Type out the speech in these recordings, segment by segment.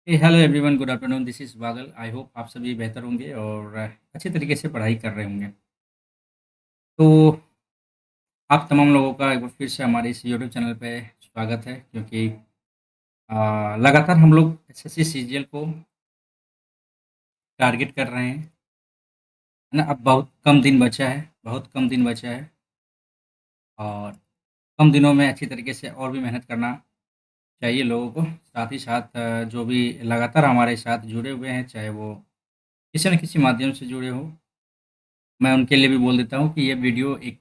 Hello everyone, good afternoon. This is Badal. I hope आप सभी बेहतर होंगे और अच्छे तरीके से पढ़ाई कर रहे होंगे। तो आप तमाम लोगों का एक बार फिर से हमारे इस यूट्यूब चैनल पे स्वागत है, क्योंकि लगातार हम लोग एसएससी सीजीएल को टारगेट कर रहे हैं, है ना। अब बहुत कम दिन बचा है, बहुत कम दिन बचा है और कम दिनों में अच्छी तरीके से और भी मेहनत करना चाहिए लोगों को। साथ ही साथ जो भी लगातार हमारे साथ जुड़े हुए हैं, चाहे वो किसी न किसी माध्यम से जुड़े हों, मैं उनके लिए भी बोल देता हूँ कि ये वीडियो एक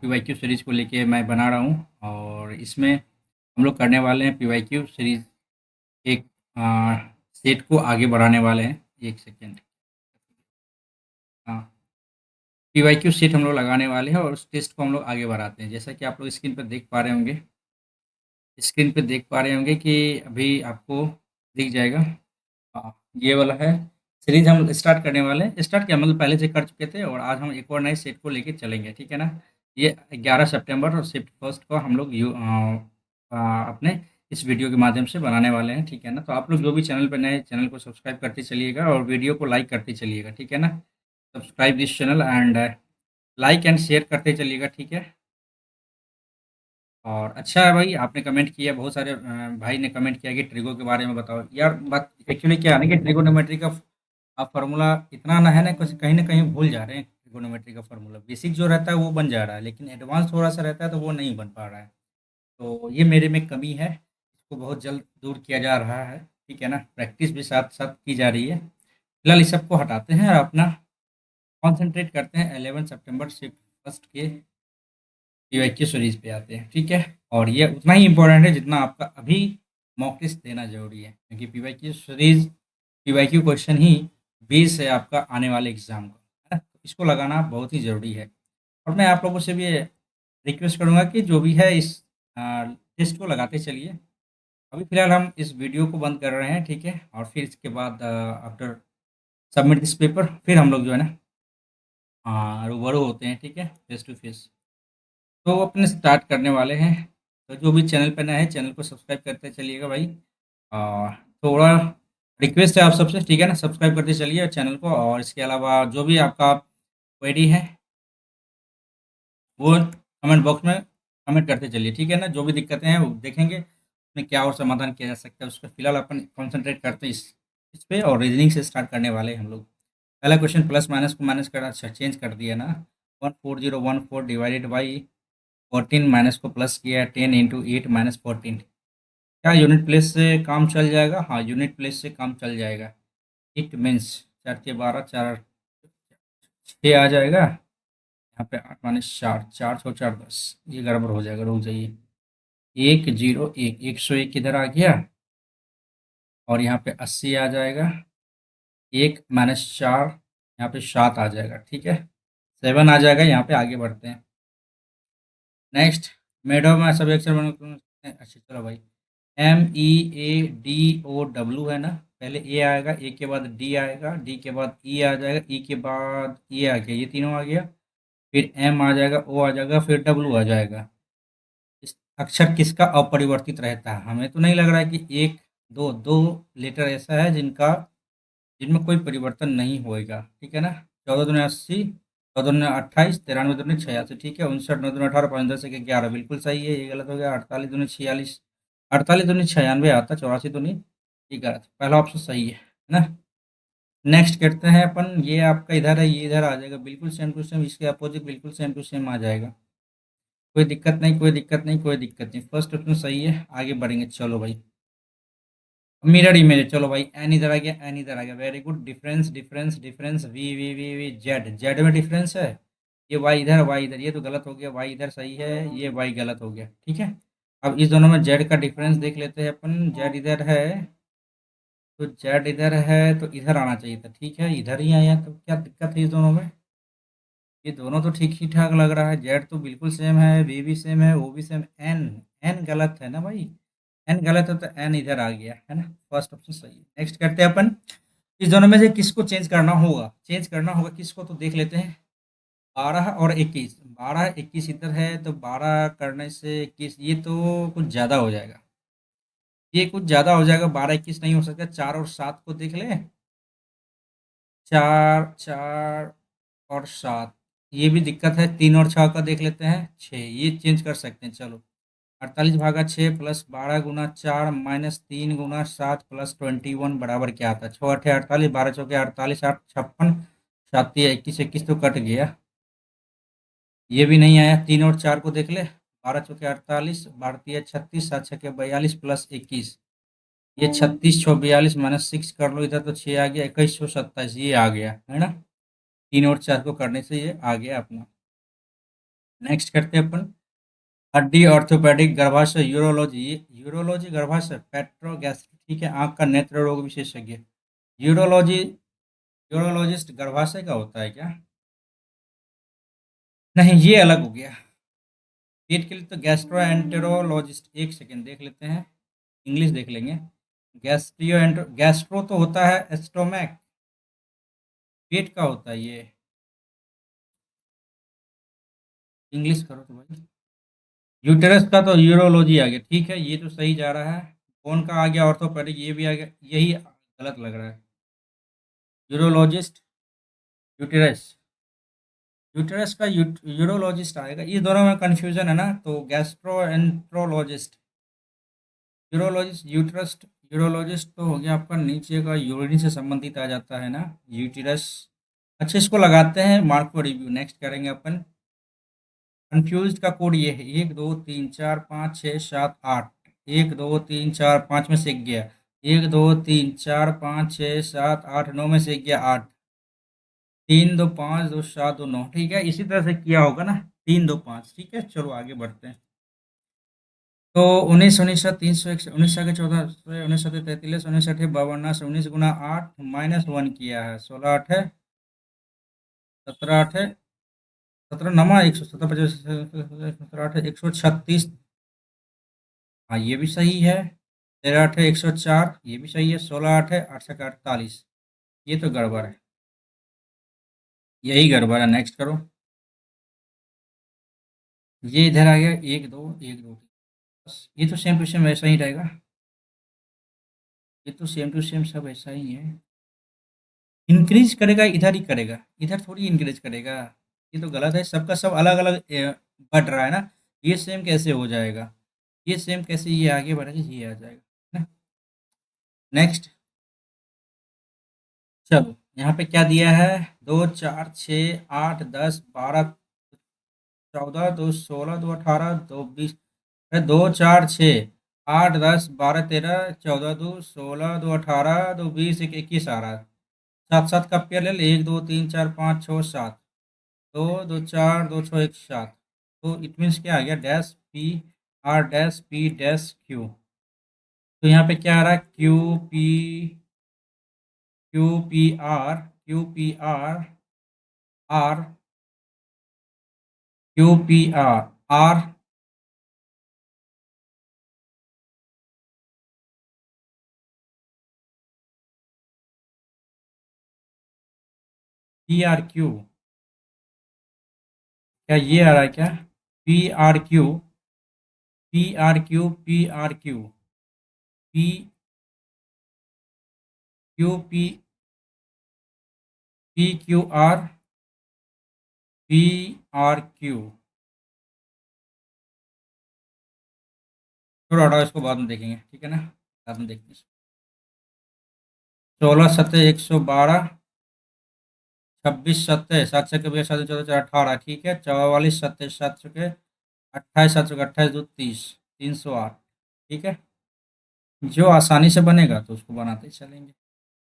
पीवाईक्यू सीरीज़ को लेके मैं बना रहा हूँ और इसमें हम लोग करने वाले हैं पीवाईक्यू सीरीज़ एक सेट को आगे बढ़ाने वाले हैं। एक सेकेंड। हाँ, पीवाईक्यू सेट हम लोग लगाने वाले हैं और उस टेस्ट को हम लोग आगे बढ़ाते हैं। जैसा कि आप लोग स्क्रीन पर देख पा रहे होंगे, स्क्रीन पे देख पा रहे होंगे कि अभी आपको दिख जाएगा। ये वाला है सीरीज हम स्टार्ट करने वाले हैं। स्टार्ट क्या, मतलब पहले से कर चुके थे और आज हम एक और नए सेट को लेके चलेंगे, ठीक है ना। ये 11 सितंबर और शिफ्ट फर्स्ट को हम लोग अपने इस वीडियो के माध्यम से बनाने वाले हैं, ठीक है ना। तो आप लोग जो भी चैनल पर नए, चैनल को सब्सक्राइब करते चलिएगा और वीडियो को लाइक करते चलिएगा, ठीक है ना। Subscribe this channel and like and share करते चलिएगा, ठीक है। और अच्छा है भाई, आपने कमेंट किया, बहुत सारे भाई ने कमेंट किया कि ट्रिगो के बारे में बताओ यार। बात एक्चुअली क्या है ना कि ट्रिगोनोमेट्री का फार्मूला इतना ना है ना, कहीं ना कहीं भूल जा रहे हैं। ट्रिगोनोमेट्री का फार्मूला बेसिक जो रहता है वो बन जा रहा है, लेकिन एडवांस थोड़ा सा रहता है तो वो नहीं बन पा रहा है। तो ये मेरे में कमी है, इसको बहुत जल्द दूर किया जा रहा है, ठीक है ना। प्रैक्टिस भी साथ साथ की जा रही है। फिलहाल इस सबको हटाते हैं और अपना कॉन्सेंट्रेट करते हैं 11 सितंबर से फर्स्ट के पीवाईक्यू सीरीज पे आते हैं, ठीक है। और ये उतना ही इम्पोर्टेंट है जितना आपका अभी मॉक टेस्ट देना जरूरी है, क्योंकि पीवाईक्यू सीरीज, पीवाईक्यू क्वेश्चन ही बेस है आपका आने वाले एग्जाम का, है ना। तो इसको लगाना बहुत ही जरूरी है। और मैं आप लोगों से भी रिक्वेस्ट करूंगा कि जो भी है इस टेस्ट को लगाते चलिए। अभी फिलहाल हम इस वीडियो को बंद कर रहे हैं, ठीक है। और फिर इसके बाद आफ्टर सबमिट दिस पेपर फिर हम लोग जो है ना रूबरू होते हैं, ठीक है, फेस टू फेस। तो अपने स्टार्ट करने वाले हैं। तो जो भी चैनल पर नया है, चैनल को सब्सक्राइब करते चलिएगा भाई। आ, थोड़ा रिक्वेस्ट है आप सबसे, ठीक है ना, सब्सक्राइब करते चलिए चैनल को। और इसके अलावा जो भी आपका क्वेरी है वो कमेंट बॉक्स में कमेंट करते चलिए, ठीक है ना। जो भी दिक्कतें हैं वो देखेंगे उसमें क्या और समाधान किया जा सकता है, उस पर फिलहाल अपन कॉन्सेंट्रेट करते हैं इस पे। और रीजनिंग से स्टार्ट करने वाले हैं हम लोग। पहला क्वेश्चन, प्लस माइनस को माइनस कर, अच्छा चेंज कर दिया ना। 14014 डिवाइडेड बाई 14, माइनस को प्लस किया, 10 × 8 - 14। क्या यूनिट प्लेस से काम चल जाएगा? हाँ, यूनिट प्लेस से काम चल जाएगा। इट मीन्स 4 × 12 4, 6 आ जाएगा। यहाँ पे 8 - 4, 4 × 4 = 10। ये गड़बड़ हो जाएगा, रुक जाइए। 101, 101 किधर आ गया और यहाँ पे 80 आ जाएगा। 1 - 4 यहाँ पे 7 आ जाएगा, ठीक है। 7 आ जाएगा, यहाँ पे आगे बढ़ते हैं। नेक्स्ट, मेडो में सभी अक्षर अच्छा चलो भाई। MEADOW है ना। पहले ए आएगा, ए के बाद डी आएगा, डी के बाद ई आ जाएगा, ई के बाद ये आ गया, ये तीनों आ गया। फिर एम आ जाएगा, ओ आ जाएगा, फिर डब्लू आ जाएगा। इस अक्षर किसका अपरिवर्तित रहता है? हमें तो नहीं लग रहा है कि एक, दो दो लेटर ऐसा है जिनका, जिनमें कोई परिवर्तन नहीं होएगा, ठीक है ना। 14 × 2 = 80, 14 × 2 = 28, 93 × 2 = 86, ठीक है। 59 × 9 = 18, 5 × 10 = 11, बिल्कुल सही है, ये गलत हो गया। 48 × 2 = 46, 48 × 2 = 96 आता, 84 × 2 ये गलत, पहला ऑप्शन सही है ना। नेक्स्ट करते हैं अपन, ये आपका इधर है, ये इधर आ जाएगा, बिल्कुल सेम टू सेम, इसके अपोजिट बिल्कुल सेम टू सेम आ जाएगा। कोई दिक्कत नहीं, कोई दिक्कत नहीं, कोई दिक्कत नहीं। फर्स्ट ऑप्शन सही है, आगे बढ़ेंगे, चलो भाई। मिरर इमेज, चलो भाई। एन इधर आ गया, एन इधर आ गया, very good. Difference difference difference, V V V V, Z, Z में डिफरेंस है। ये वाई इधर, वाई इधर, ये तो गलत हो गया। वाई इधर सही है, ये वाई गलत हो गया, ठीक है। अब इस दोनों में जेड का डिफरेंस देख लेते हैं अपन। जेड इधर है तो जेड इधर है तो इधर आना चाहिए था, ठीक है, इधर ही आया, तो क्या दिक्कत है इस दोनों में? ये दोनों तो ठीक ही ठाक लग रहा है। जेड तो बिल्कुल सेम है, वी भी सेम है, ओ भी सेम। एन, एन गलत है ना भाई। एन गलत है तो एन इधर आ गया, है ना। फर्स्ट ऑप्शन सही है। नेक्स्ट करते हैं अपन, इस दोनों में से किसको चेंज करना होगा? चेंज करना होगा किसको, तो देख लेते हैं। 12 और 21, 12 21 इधर है तो 12 करने से 21, ये तो कुछ ज़्यादा हो जाएगा। ये कुछ ज़्यादा हो जाएगा, 12 21 नहीं हो सकता, 4 और 7 को देख ले। 4 4 और 7, ये भी दिक्कत है। 3 और 6 का देख लेते हैं, 6, ये चेंज कर सकते हैं, चलो। 48/6 प्लस 12 × 4 माइनस 3 × 7 प्लस 21 बराबर क्या आता है? 6 8 48, 12 चौके 48, 8 56, 7 21 तो कट गया, ये भी नहीं आया। 3 और 4 को देख ले, 12 चौके 48, भारतीय 36, 7 6 42 प्लस 21, ये 36 6 42 -6 कर लो इधर, तो 6 आ गया, 21 27, ये आ गया है ना। 3 और 4 को करने से ये आ गया अपना। नेक्स्ट करते हैं अपन, हड्डी ऑर्थोपेडिक गर्भाशय यूरोलॉजी। यूरोलॉजी गर्भाशय पेट्रोगैस्ट्रिक, ठीक है, आंख का नेत्र रोग विशेषज्ञ। यूरोलॉजी, यूरोलॉजिस्ट गर्भाशय का होता है क्या? नहीं, ये अलग हो गया। पेट के लिए तो गैस्ट्रोएंटेरोलॉजिस्ट, एक सेकेंड देख लेते हैं, इंग्लिश देख लेंगे। गैस्ट्रो तो होता है स्टोमैक, पेट का होता है ये, इंग्लिश करो तो भाई। यूटेरस का तो यूरोलॉजी आ गया, ठीक है, ये तो सही जा रहा है। कौन का आ गया ऑर्थोपेडिक, ये भी आ गया, यही गलत लग रहा है। यूरोलॉजिस्ट, यूटेरस, यूटेरस का यूरोलॉजिस्ट आएगा, ये दोनों में कंफ्यूजन है ना, तो गैस्ट्रोएंट्रोलॉजिस्ट, यूरोलॉजिस्ट, यूटेरस। यूरोलॉजिस्ट तो हो गया आपका नीचे का, यूरिन से संबंधित आ जाता है ना, यूटेरस। अच्छा, इसको लगाते हैं मार्क को रिव्यू, नेक्स्ट करेंगे अपन। कंफ्यूज का कोड ये है, 1 2 3 4 5 6 7 8, 1 2 3 4 5 में से एक गया, 1 2 3 4 5 6 7 8 9 में से एक गया, 8, 3 2 5 2 7 2 9, ठीक है, इसी तरह से किया होगा ना, 3 2 5, ठीक है, चलो आगे बढ़ते हैं। तो 19 19 19 19 19 33 19 -1 किया है, 16 8 17 8 17 नमा 117 50 17 8 136, हाँ ये भी सही है। 13 8 104, ये भी सही है। 16 8 8 ये तो गड़बड़ है, यही गड़बड़ है, नेक्स्ट करो। ये इधर आ गया, 1 2 1 2, बस ये तो सेम टू सेम वैसा ही रहेगा, ये तो सेम टू सेम सब ऐसा ही है। इंक्रीज करेगा इधर ही करेगा, इधर थोड़ी इंक्रीज करेगा, ये तो गलत है, सबका सब अलग अलग बढ़ रहा है ना, ये सेम कैसे हो जाएगा? ये सेम कैसे, ये आगे बढ़ेगा, ये आ जाएगा ना। नेक्स्ट, चलो यहाँ पे क्या दिया है, 2 4 6 8 10 12 14 2 16 2 18 2 20, 2 4 6 8 10 12 13 14 2 16 2 18 2 20 21 आ रहा है। 7 7 का पेयर ले ले, 1 2 3 4 5 6 7, 2 2 4 2 6 1 7, तो इट मीन्स क्या आ गया, dash P R dash P dash Q. तो यहाँ पे क्या आ रहा है, Q P R Q P are PRQ, क्या ये आ रहा है क्या? PRQ, थोड़ा हटाओ इसको, बाद में देखेंगे, ठीक है ना, बाद में देखते हैं। 16 7 112, 26 7 7 से कभी 7 14 18, ठीक है, 44 7 7 28 7 28 2 30, 308, ठीक है, जो आसानी से बनेगा तो उसको बनाते चलेंगे।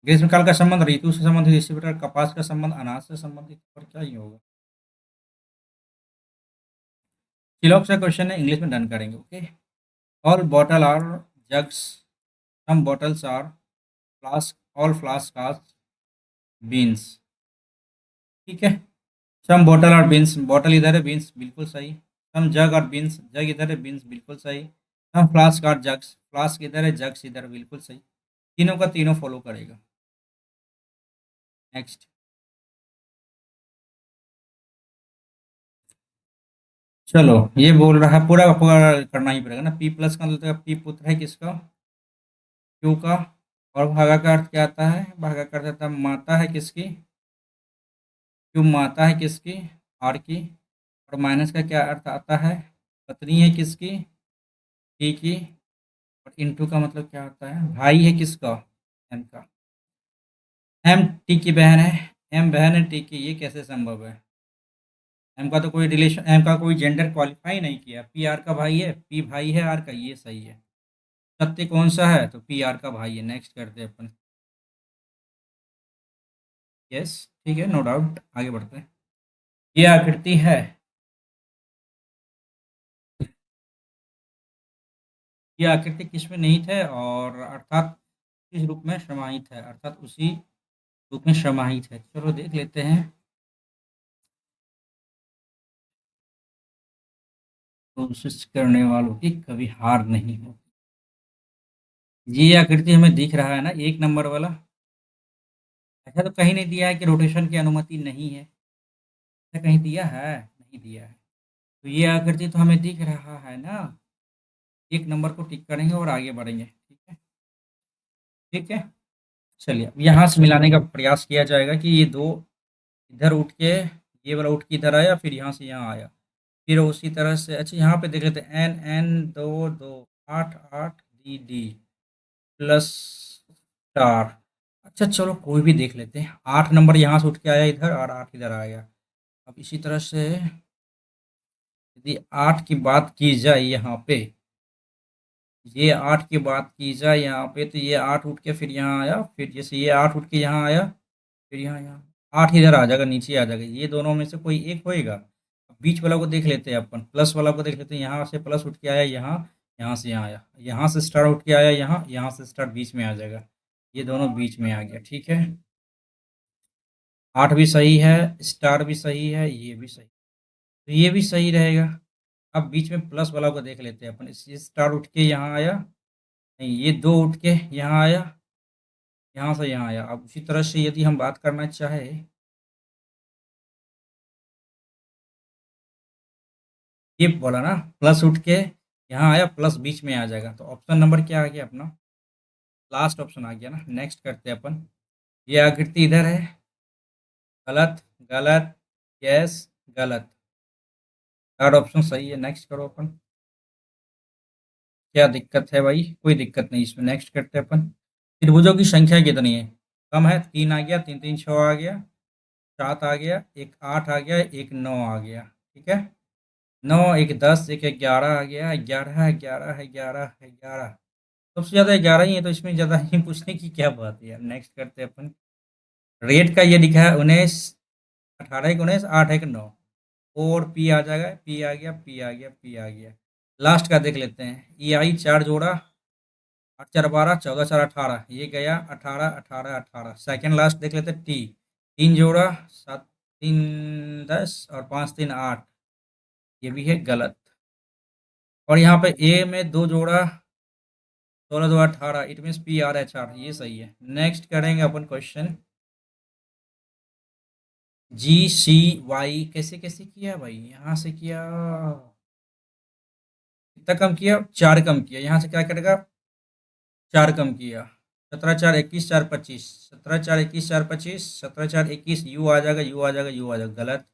ग्रीष्मकाल का संबंध ऋतु से संबंधित, इसी प्रकार कपास का संबंध अनाज से संबंधित, और क्या ही होगा। चिलॉक से क्वेश्चन है, इंग्लिश में डन करेंगे, okay. All bottle are jugs, some bottles are flask, all flask are beans, ठीक है। सम बॉटल और बीन्स, बॉटल इधर है, बीन्स बिल्कुल सही। सम जग और बीन्स, जग इधर है, बीन्स बिल्कुल सही। सम फ्लास्क और जग्स, फ्लास्क इधर है, जग्स इधर, बिल्कुल सही। तीनों का तीनों फॉलो करेगा। नेक्स्ट, चलो ये बोल रहा है, पूरा का पूरा करना ही पड़ेगा ना, पी प्लस का मतलब पी पुत्र है किसका? क्यू का। और भागा का अर्थ क्या आता है? भागा का अर्थ आता है माता है किसकी? क्यू माता है किसकी? आर की। और माइनस का क्या अर्थ आता है? पत्नी है किसकी? टी की। और इंटू का मतलब क्या होता है? भाई है किसका? एम का। एम टी की बहन है। एम बहन है टी की, ये कैसे संभव है? एम का तो कोई रिलेशन, एम का कोई जेंडर क्वालिफाई नहीं किया। पी आर का भाई है, पी भाई है आर का, ये सही है। सत्य कौन सा है? तो पी आर का भाई है। नेक्स्ट करते हैं अपन। यस, ठीक है, नो डाउट, आगे बढ़ते हैं। ये आकृति है। ये आकृति किसमें निहित है? और अर्थात किस रूप में समाहित है? अर्थात उसी रूप में समाहित है। चलो देख लेते हैं। कोशिश करने वालों की कभी हार नहीं होती। ये आकृति हमें दिख रहा है ना, एक नंबर वाला। ऐसा तो कहीं नहीं दिया है कि रोटेशन की अनुमति नहीं है। ऐसा कहीं दिया है? नहीं दिया है। तो ये आकृति तो हमें दिख रहा है ना। एक नंबर को टिक करेंगे और आगे बढ़ेंगे, ठीक है। ठीक है, चलिए अब यहाँ से मिलाने का प्रयास किया जाएगा कि ये दो इधर उठ के, ये वाला उठ के इधर आया, फिर यहाँ से यहाँ आया। फिर उसी तरह से, अच्छा यहाँ पे देख लेते हैं। एन एन दो दो, आठ आठ, डी डी प्लस 4। अच्छा चलो कोई भी देख लेते हैं। 8 नंबर यहाँ से उठ के आया इधर, और 8 इधर आ गया। अब इसी तरह से यदि 8 की बात की जाए यहाँ पे, ये 8 की बात की जाए यहाँ पे, तो ये 8 उठ के फिर यहाँ आया, फिर जैसे ये 8 उठ के यहाँ आया, फिर यहाँ यहाँ 8 इधर आ जाएगा, नीचे आ जाएगा। ये दोनों में से कोई एक होएगा। अब बीच वाला को देख लेते हैं अपन, प्लस वाला को देख लेते हैं। यहाँ से प्लस उठ के आया यहाँ, यहाँ से यहाँ आया, यहाँ से स्टार उठ के आया यहाँ, यहाँ से स्टार बीच में आ जाएगा। ये दोनों बीच में आ गया, ठीक है। 8 भी सही है, स्टार भी सही है, ये भी सही, तो ये भी सही रहेगा। अब बीच में प्लस वाला को देख लेते हैं अपन। ये स्टार उठ के यहाँ आया, नहीं ये 2 उठ के यहाँ आया, यहाँ से यहाँ आया। अब उसी तरह से यदि हम बात करना चाहे, ये बोला ना प्लस उठ के यहाँ आया, प्लस बीच में आ जाएगा। तो ऑप्शन नंबर क्या आ गया अपना? लास्ट ऑप्शन आ गया ना। नेक्स्ट करते हैं अपन। ये आकृति इधर है, गलत, गलत, यस, गलत। थर्ड ऑप्शन सही है। नेक्स्ट करो अपन। क्या दिक्कत है भाई? कोई दिक्कत नहीं इसमें। नेक्स्ट करते हैं अपन। त्रिभुजों की संख्या कितनी है? कम है, 3 आ गया, 3 3 6 आ गया, 7 आ गया, एक 8 आ गया, एक 9 आ गया, ठीक है। 9, एक 10, एक 11 आ गया, 11 है, 11 है, 11 है, 11। सबसे ज़्यादा 11 ही है, तो इसमें ज़्यादा ही पूछने की क्या बात है यार। नेक्स्ट करते हैं अपन। रेट का ये लिखा है 19, 18 एक 19, 8 एक 9, और पी आ जाएगा, पी आ गया, पी आ गया, पी आ गया। लास्ट का देख लेते हैं। ई आई 4 जोड़ा, 8 4 12, 14 4 18, ये गया 18 18 18। सेकेंड लास्ट देख लेते हैं। टी 3 जोड़ा, 7 3 10, और 5 3 8, ये भी है गलत। और यहाँ पे ए में 2 जोड़ा, 16 2 18, it means P R H R, ये सही है। नेक्स्ट करेंगे अपन क्वेश्चन। जी सी वाई कैसे कैसे किया भाई? यहाँ से किया, कितना कम किया? 4 कम किया। यहाँ से क्या करेगा? 4 कम किया। 17 4 21 4 25, 17 4 21 4 25, 17 4 21, यू आ जाएगा, यू आ जाएगा, यू आ जाएगा, गलत।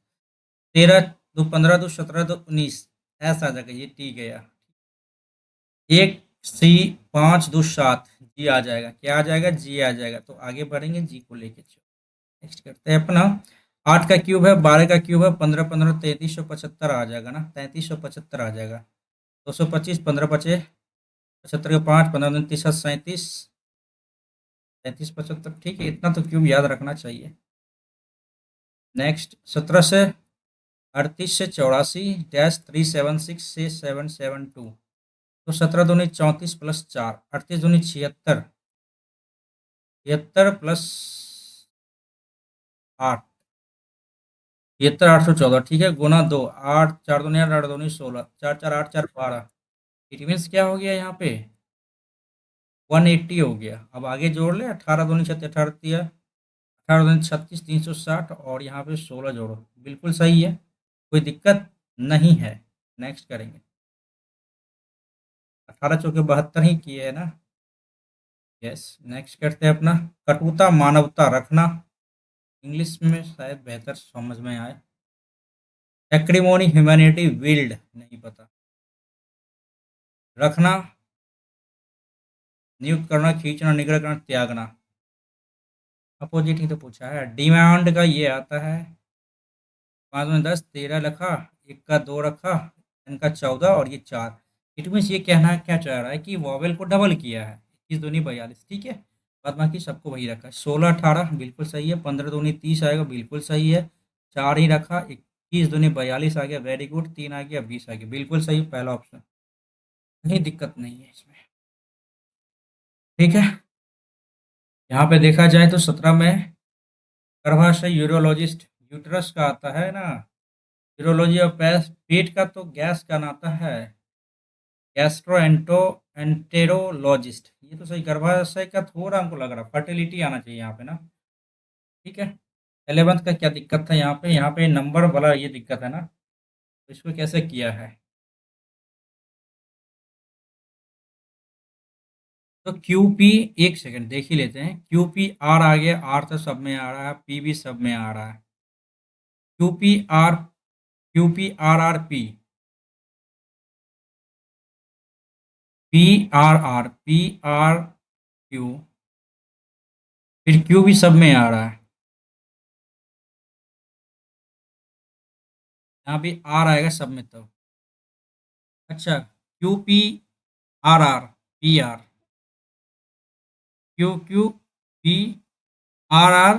13 2 15 2 17 2 19, ऐसा आ जाएगा, ये टी गया। एक सी 5 2 7, जी आ जाएगा, क्या आ जाएगा? जी आ जाएगा। तो आगे बढ़ेंगे, जी को लेके चलो। नेक्स्ट करते हैं अपना। 8 का क्यूब है, 12 का क्यूब है, 15 15 3375 आ जाएगा ना, 3375 आ जाएगा। 225, 15 बचे, 75 के 5, 15 दूनी 30, 37, 33 75, ठीक है, इतना तो क्यूब याद रखना चाहिए। नेक्स्ट 17 से 38 से 84 डैश 376 से 772, तो 17 दूनी 34 प्लस 4, 38 दूनी 76, 76 प्लस 8, 76 814, ठीक है, गुना 2, 8 4 दूनी 8, 8 दूनी 16, 4 4 8 4 12। इट मीन्स क्या हो गया यहाँ पे? 180 हो गया। अब आगे जोड़ ले, 18 दूनी 36, 18 दिया, 18 दूनी 36, 360, और यहाँ पे 16 जोड़ो, बिल्कुल सही है, कोई दिक्कत नहीं है। नेक्स्ट करेंगे। 18 चौके 72 ही किए है ना। यस, नेक्स्ट करते हैं अपना। कटुता मानवता रखना, इंग्लिश में शायद बेहतर समझ में आए। एक्रिमोनी ह्यूमैनिटी विल्ड, नहीं पता। रखना, नियुक्त करना, खींचना, निग्रह करना, त्यागना। अपोजिट ही तो पूछा है। डिमांड का ये आता है, 5 में 10, 13 रखा, एक का 2 रखा, इनका 14 और ये 4। इट मीन्स ये कहना क्या चाह रहा है कि वॉवेल को डबल किया है। 21 दूनी 42, ठीक है। बाद बाकी सबको वही रखा है। 16 18 बिल्कुल सही है। 15 दूनी 30 आएगा, बिल्कुल सही है। 4 ही रखा। 21 दूनी 42 आ गया, वेरी गुड। 3 आ गया, 20 आ गया, बिल्कुल सही पहला ऑप्शन। कहीं दिक्कत नहीं है इसमें, ठीक है। यहाँ पे देखा जाए तो 17 में गर्भाशय यूरोलॉजिस्ट, यूटरस का आता है ना। यूरोलॉजी और पेट का तो गैस का नाता है, गैस्ट्रो एंटो एंटेरोलॉजिस्ट। ये तो सही। गर्भाशय का थोड़ा हमको लग रहा, फर्टिलिटी आना चाहिए यहाँ पे ना, ठीक है। 11th का क्या दिक्कत था यहाँ पे? यहाँ पे नंबर वाला ये दिक्कत है ना, तो इसको कैसे किया है? तो क्यू पी, एक सेकंड देख ही लेते हैं। क्यू पी आर आ गया, आर तो सब में आ रहा है, पी भी सब में आ रहा है। Q P R, Q P R R P, P R R, P R Q, फिर क्यू भी सब में आ रहा है। यहाँ भी आर आएगा सब में तो। अच्छा, Q P R R, P R, Q Q P R R.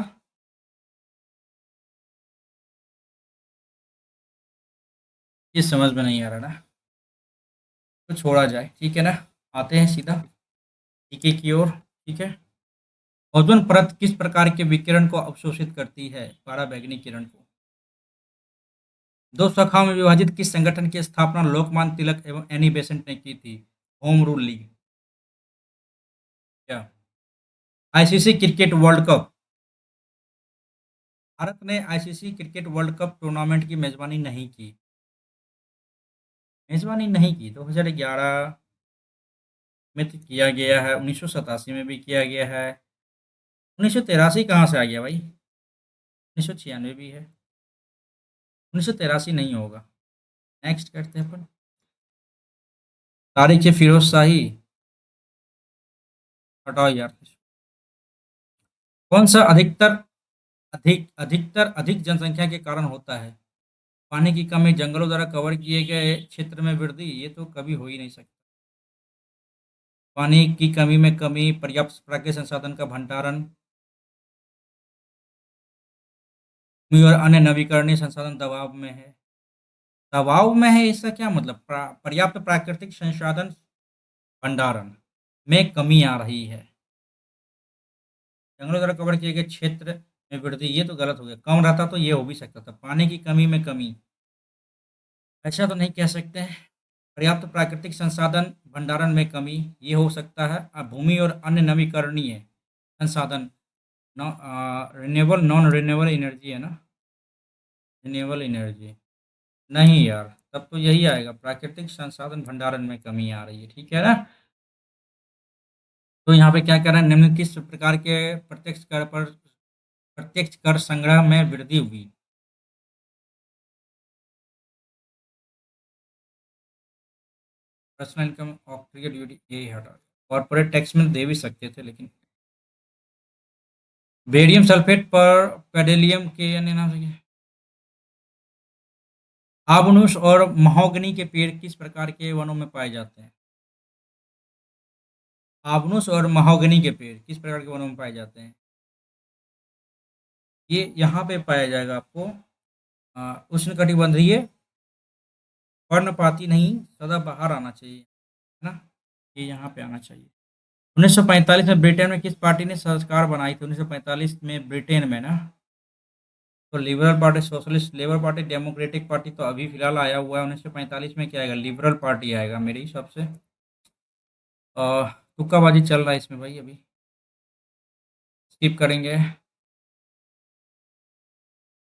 ये समझ में नहीं आ रहा ना, तो छोड़ा जाए, ठीक है ना। आते हैं सीधा टीके की ओर, ठीक है। ओजोन परत किस प्रकार के विकिरण को अवशोषित करती है? पराबैंगनी किरण को। दो शाखाओं में विभाजित किस संगठन की स्थापना लोकमान्य तिलक एवं एनी बेसेंट ने की थी? Home rule league. क्या? ICC cricket world cup. Bharat ने ICC cricket world cup tournament की मेजबानी नहीं की। मेजबानी नहीं की, 2011 में तो किया गया है, 1987 में भी किया गया है। 1983 कहाँ से आ गया भाई? 1996 भी है, 1983 नहीं होगा। नेक्स्ट करते हैं अपन। तारीख फिरोज शाही, हटाओ यार। कौन सा अधिक जनसंख्या के कारण होता है? पानी की कमी, जंगलों द्वारा कवर किए गए क्षेत्र में वृद्धि, ये तो कभी हो ही नहीं सकता। पानी की कमी में कमी, पर्याप्त प्राकृतिक संसाधन का भंडारण, भूमि और अन्य नवीकरणीय संसाधन दबाव में है। दबाव में है, इसका क्या मतलब? पर्याप्त प्राकृतिक संसाधन भंडारण में कमी आ रही है। जंगलों द्वारा कवर किए गए क्षेत्र में वृद्धि, ये तो गलत हो गया। कम रहता तो ये हो भी सकता था। पानी की कमी में कमी, ऐसा तो नहीं कह सकते हैं। पर्याप्त प्राकृतिक संसाधन भंडारण में कमी, ये हो सकता है। भूमि और अन्य नवीकरणीय संसाधन, रिन्यूएबल नॉन रिन्यूएबल एनर्जी है ना, रिन्यूएबल एनर्जी। नहीं यार, तब तो यही आएगा, प्राकृतिक संसाधन भंडारण में कमी आ रही है, ठीक है ना। तो यहाँ पे क्या कर रहे हैं? निम्न किस प्रकार के प्रत्यक्ष कर संग्रह में वृद्धि हुई? पर्सनल इनकम, ऑक्ट्रियल ड्यूटी, यही हटा। कॉर्पोरेट टैक्स में दे भी सकते थे लेकिन। बेरियम सल्फेट पर पेडेलियम के अन्य नाम से क्या? आबनूस और महोगनी के पेड़ किस प्रकार के वनों में पाए जाते हैं? आबनूस और महोगनी के पेड़ किस प्रकार के वनों में पाए जाते हैं? ये यहाँ पे पाया जाएगा आपको, उष्णकटिबंधीय पर्णपाती, नहीं सदाबहार आना चाहिए, है ना। ये यहाँ पे आना चाहिए। 1945 में ब्रिटेन में किस पार्टी ने सरकार बनाई थी? 1945 में ब्रिटेन में ना, तो liberal party, socialist labour party, democratic party तो अभी फिलहाल आया हुआ है। 1945 में क्या आएगा? लिबरल पार्टी आएगा मेरे हिसाब से। तुक्काबाजी चल रहा है इसमें भाई, अभी स्किप करेंगे।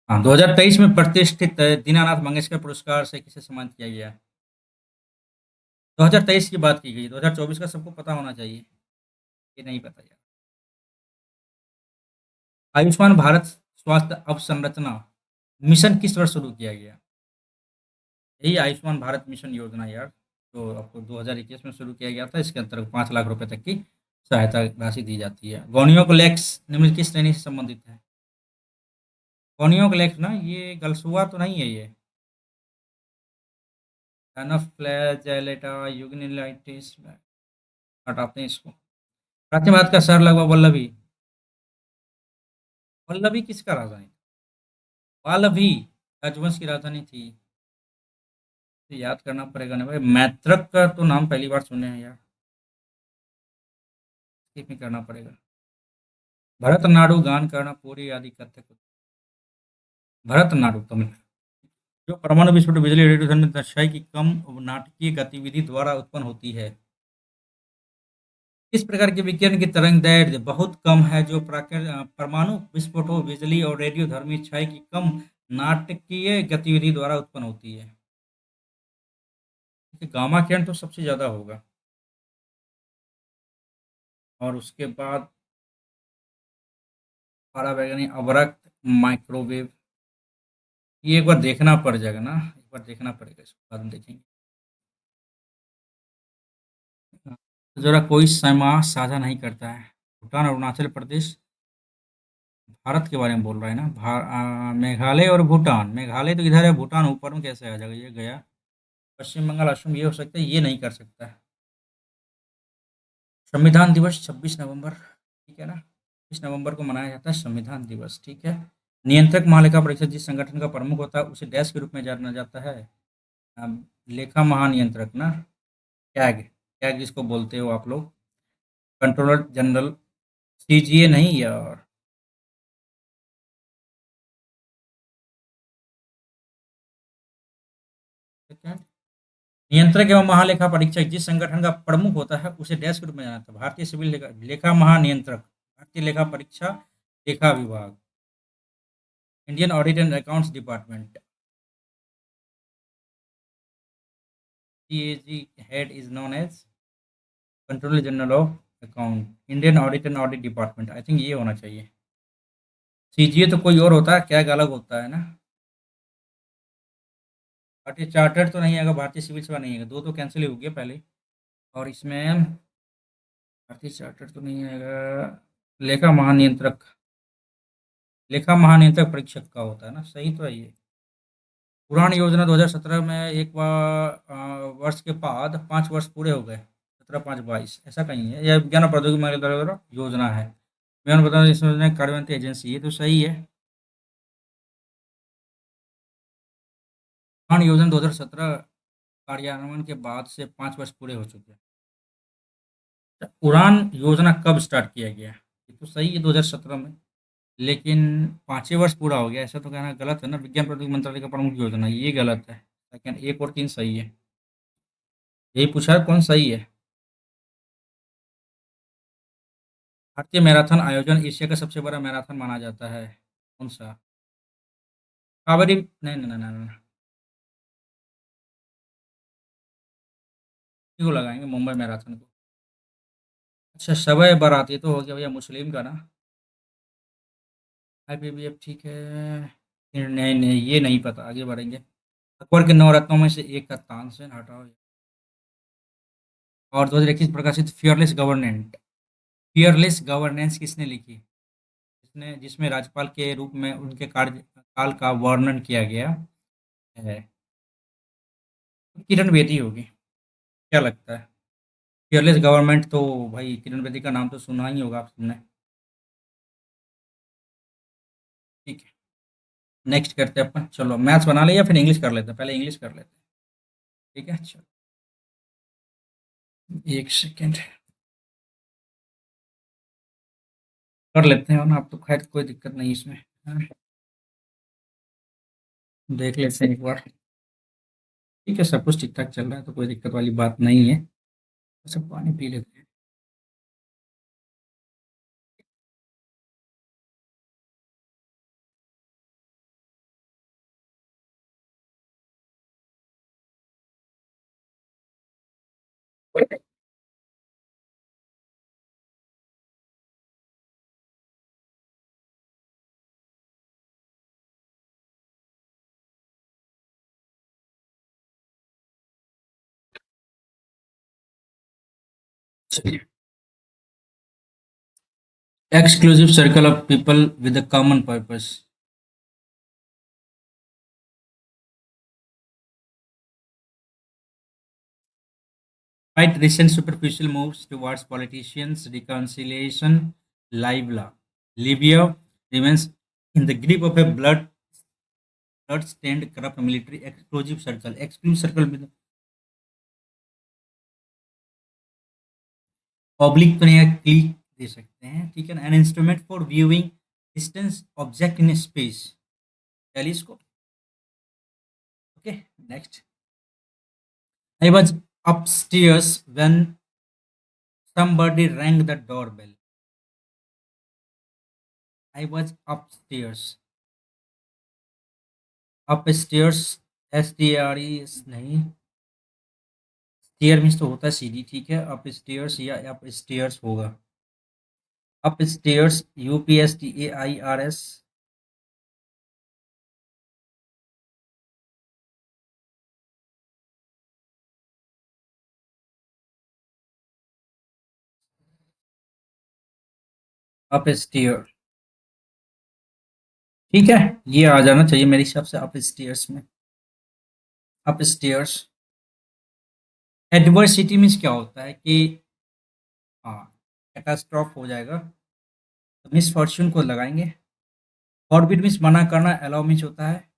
हाँ, 2023 में प्रतिष्ठित दीनानाथ मंगेशकर पुरस्कार से किसे सम्मानित किया गया? 2023 की बात की गई, 2024 का सबको पता होना चाहिए, ये नहीं पता यार। आयुष्मान भारत स्वास्थ्य अवसंरचना मिशन किस वर्ष शुरू किया गया? यही आयुष्मान भारत मिशन योजना यार, तो आपको 2021 में शुरू किया गया था। इसके अंतर्गत 5 लाख रुपए तक की सहायता राशि दी जाती है। गोनियोकोलैक्स निम्न किस श्रेणी से संबंधित है? गोनियोकोलैक्स ना, ये गलसुआ तो नहीं है ये। एनाफ्लैजेलेटा यूग्निलाइटिस, हटाते हैं इसको। प्राचीन भारत का शहर लगभग वल्लभी। वल्लभी किसका राजधानी? वल्लभी राजवंश की राजधानी थी। तो याद करना पड़ेगा ना भाई, मैत्रक का तो नाम पहली बार सुने हैं यार। इसमें करना पड़ेगा। भरतनाडु गान करना पूरी आदि कथक। भरतनाडु तमिल। जो परमाणु विस्फोट बिजली रेडिएशन में दर्शाई की कम नाटकीय गतिविधि द्वारा उत्पन्न होती है। इस प्रकार के विकिरण की तरंग दैर्ध्य बहुत कम है जो परमाणु विस्फोटों बिजली और रेडियोधर्मी क्षय की कम नाटकीय गतिविधि द्वारा उत्पन्न होती है। देखिए, गामा किरण तो सबसे ज्यादा होगा, और उसके बाद पराबैंगनी अवरक्त, माइक्रोवेव। ये एक बार देखना पड़ जाएगा ना, एक बार देखना पड़ेगा, इसको बाद में देखेंगे। जरा कोई सीमा साझा नहीं करता है। भूटान, अरुणाचल प्रदेश, भारत के बारे में बोल रहा है ना। मेघालय और भूटान। मेघालय तो इधर है, भूटान ऊपर में कैसे आ जाएगा, ये गया। पश्चिम बंगाल, असम, ये हो सकता है, ये नहीं कर सकता है। संविधान दिवस 26 नवंबर, ठीक है ना। 26 नवंबर को मनाया जाता है संविधान दिवस, ठीक है। नियंत्रक महालेखा परीक्षक जिस संगठन का प्रमुख होता है उसे डैश के रूप में जाना जाता है। लेखा महानियंत्रक ना, कैग। कैग जिसको बोलते हो आप लोग, कंट्रोलर जनरल। सीजीए नहीं यार। सेकंड, नियंत्रक एवं महालेखा परीक्षक जिस संगठन का प्रमुख होता है उसे डैश के रूप में जाना जाता है। भारतीय सिविल लेखा, लेखा महानियंत्रक, भारतीय लेखा परीक्षा, लेखा विभाग, Indian audit and accounts department. CAG head is known as controller general of account, Indian audit and audit department. I think ये होना चाहिए। सीजीए तो कोई और होता है, क्या अलग होता है ना। भारतीय चार्टर्ड तो नहीं आएगा, भारतीय सिविल सेवा नहीं आएगा, दो तो कैंसिल ही हो गया पहले। और इसमें भारतीय चार्टर्ड तो नहीं आएगा। लेखा महानियंत्रक, लेखा महानियंत्रक परीक्षक का होता है ना, सही तो है ये। उड़ान योजना 2017 में एक बार वर्ष के बाद 5 वर्ष पूरे हो गए। 17/5/22 ऐसा कहीं है, यह विज्ञान और प्रौद्योगिकी मंत्रालय द्वारा योजना है। मैं बता इस योजना की कार्यान्वयन एजेंसी, ये तो सही है। उड़ान योजना 2017 कार्यान्वयन के बाद से 5 वर्ष पूरे हो चुके हैं। अच्छा, उड़ान योजना कब स्टार्ट किया गया? ये तो सही है 2017 में, लेकिन 5वें वर्ष पूरा हो गया, ऐसा तो कहना गलत है ना। विज्ञान प्रौद्योगिकी मंत्रालय का प्रमुख योजना, ये गलत है। सेकंड, 1 और 3 सही है। यही पूछा है, कौन सही है। भारतीय मैराथन आयोजन एशिया का सबसे बड़ा मैराथन माना जाता है, कौन सा? कावेरी, नहीं नहीं नहीं नहीं नहीं। क्यों लगाएंगे मुंबई मैराथन को? अच्छा, शब बारात, ये तो हो गया भैया मुस्लिम का ना। आईपीबीएफ, ठीक है। नहीं नहीं, ये नहीं पता, आगे बढ़ेंगे। अकबर के नवरत्नों में से एक का तानसेन, हटाओ। और 2021 प्रकाशित फियरलेस गवर्नेंट, फियरलेस गवर्नेंस किसने लिखी? जिसने, जिसमें राज्यपाल के रूप में उनके कार्यकाल का वर्णन किया गया है। किरण बेदी होगी, क्या लगता है? फियरलेस गवर्नमेंट तो भाई किरण बेदी का नाम तो सुना ही होगा आप सबने। ठीक है, नेक्स्ट करते हैं अपन। चलो मैथ्स बना ले या फिर इंग्लिश कर लेते हैं, पहले इंग्लिश कर लेते हैं। ठीक है, चलो। एक सेकेंड, कर लेते हैं ना, आप तो खैर कोई दिक्कत नहीं इसमें। हाँ, देख लेते हैं एक बार। ठीक है, सब कुछ ठीक ठाक चल रहा है तो कोई दिक्कत वाली बात नहीं है। सब पानी पी लेते हैं। चलिए, exclusive circle of people with a common purpose. Right, recent superficial moves towards politicians' reconciliation. Libya remains in the grip of a blood-stained, corrupt military exclusive circle. Exclusive circle में ऑब्लिक तो नहीं, click दे सकते हैं, ठीक है ना। An instrument for viewing distance object in space, telescope. Okay, next. I was upstairs when somebody rang the doorbell. I was upstairs. Upstairs, STRES नहीं, stair means तो होता है सीढ़ी, ठीक है। अपस्टेयर्स या अपस्टेयर्स होगा। Upstairs, UPSTAIRS। अपस्टेयर, ठीक है, ये आ जाना चाहिए मेरे हिसाब से अपस्टेयर्स में। अपस्टेयर्स। एडवर्सिटी मीन्स क्या होता है कि हाँ, कैटास्ट्रॉफ हो जाएगा, तो मिस फॉर्च्यून को लगाएंगे। फॉरबिड मीन्स मना करना, अलाउ मीन्स होता है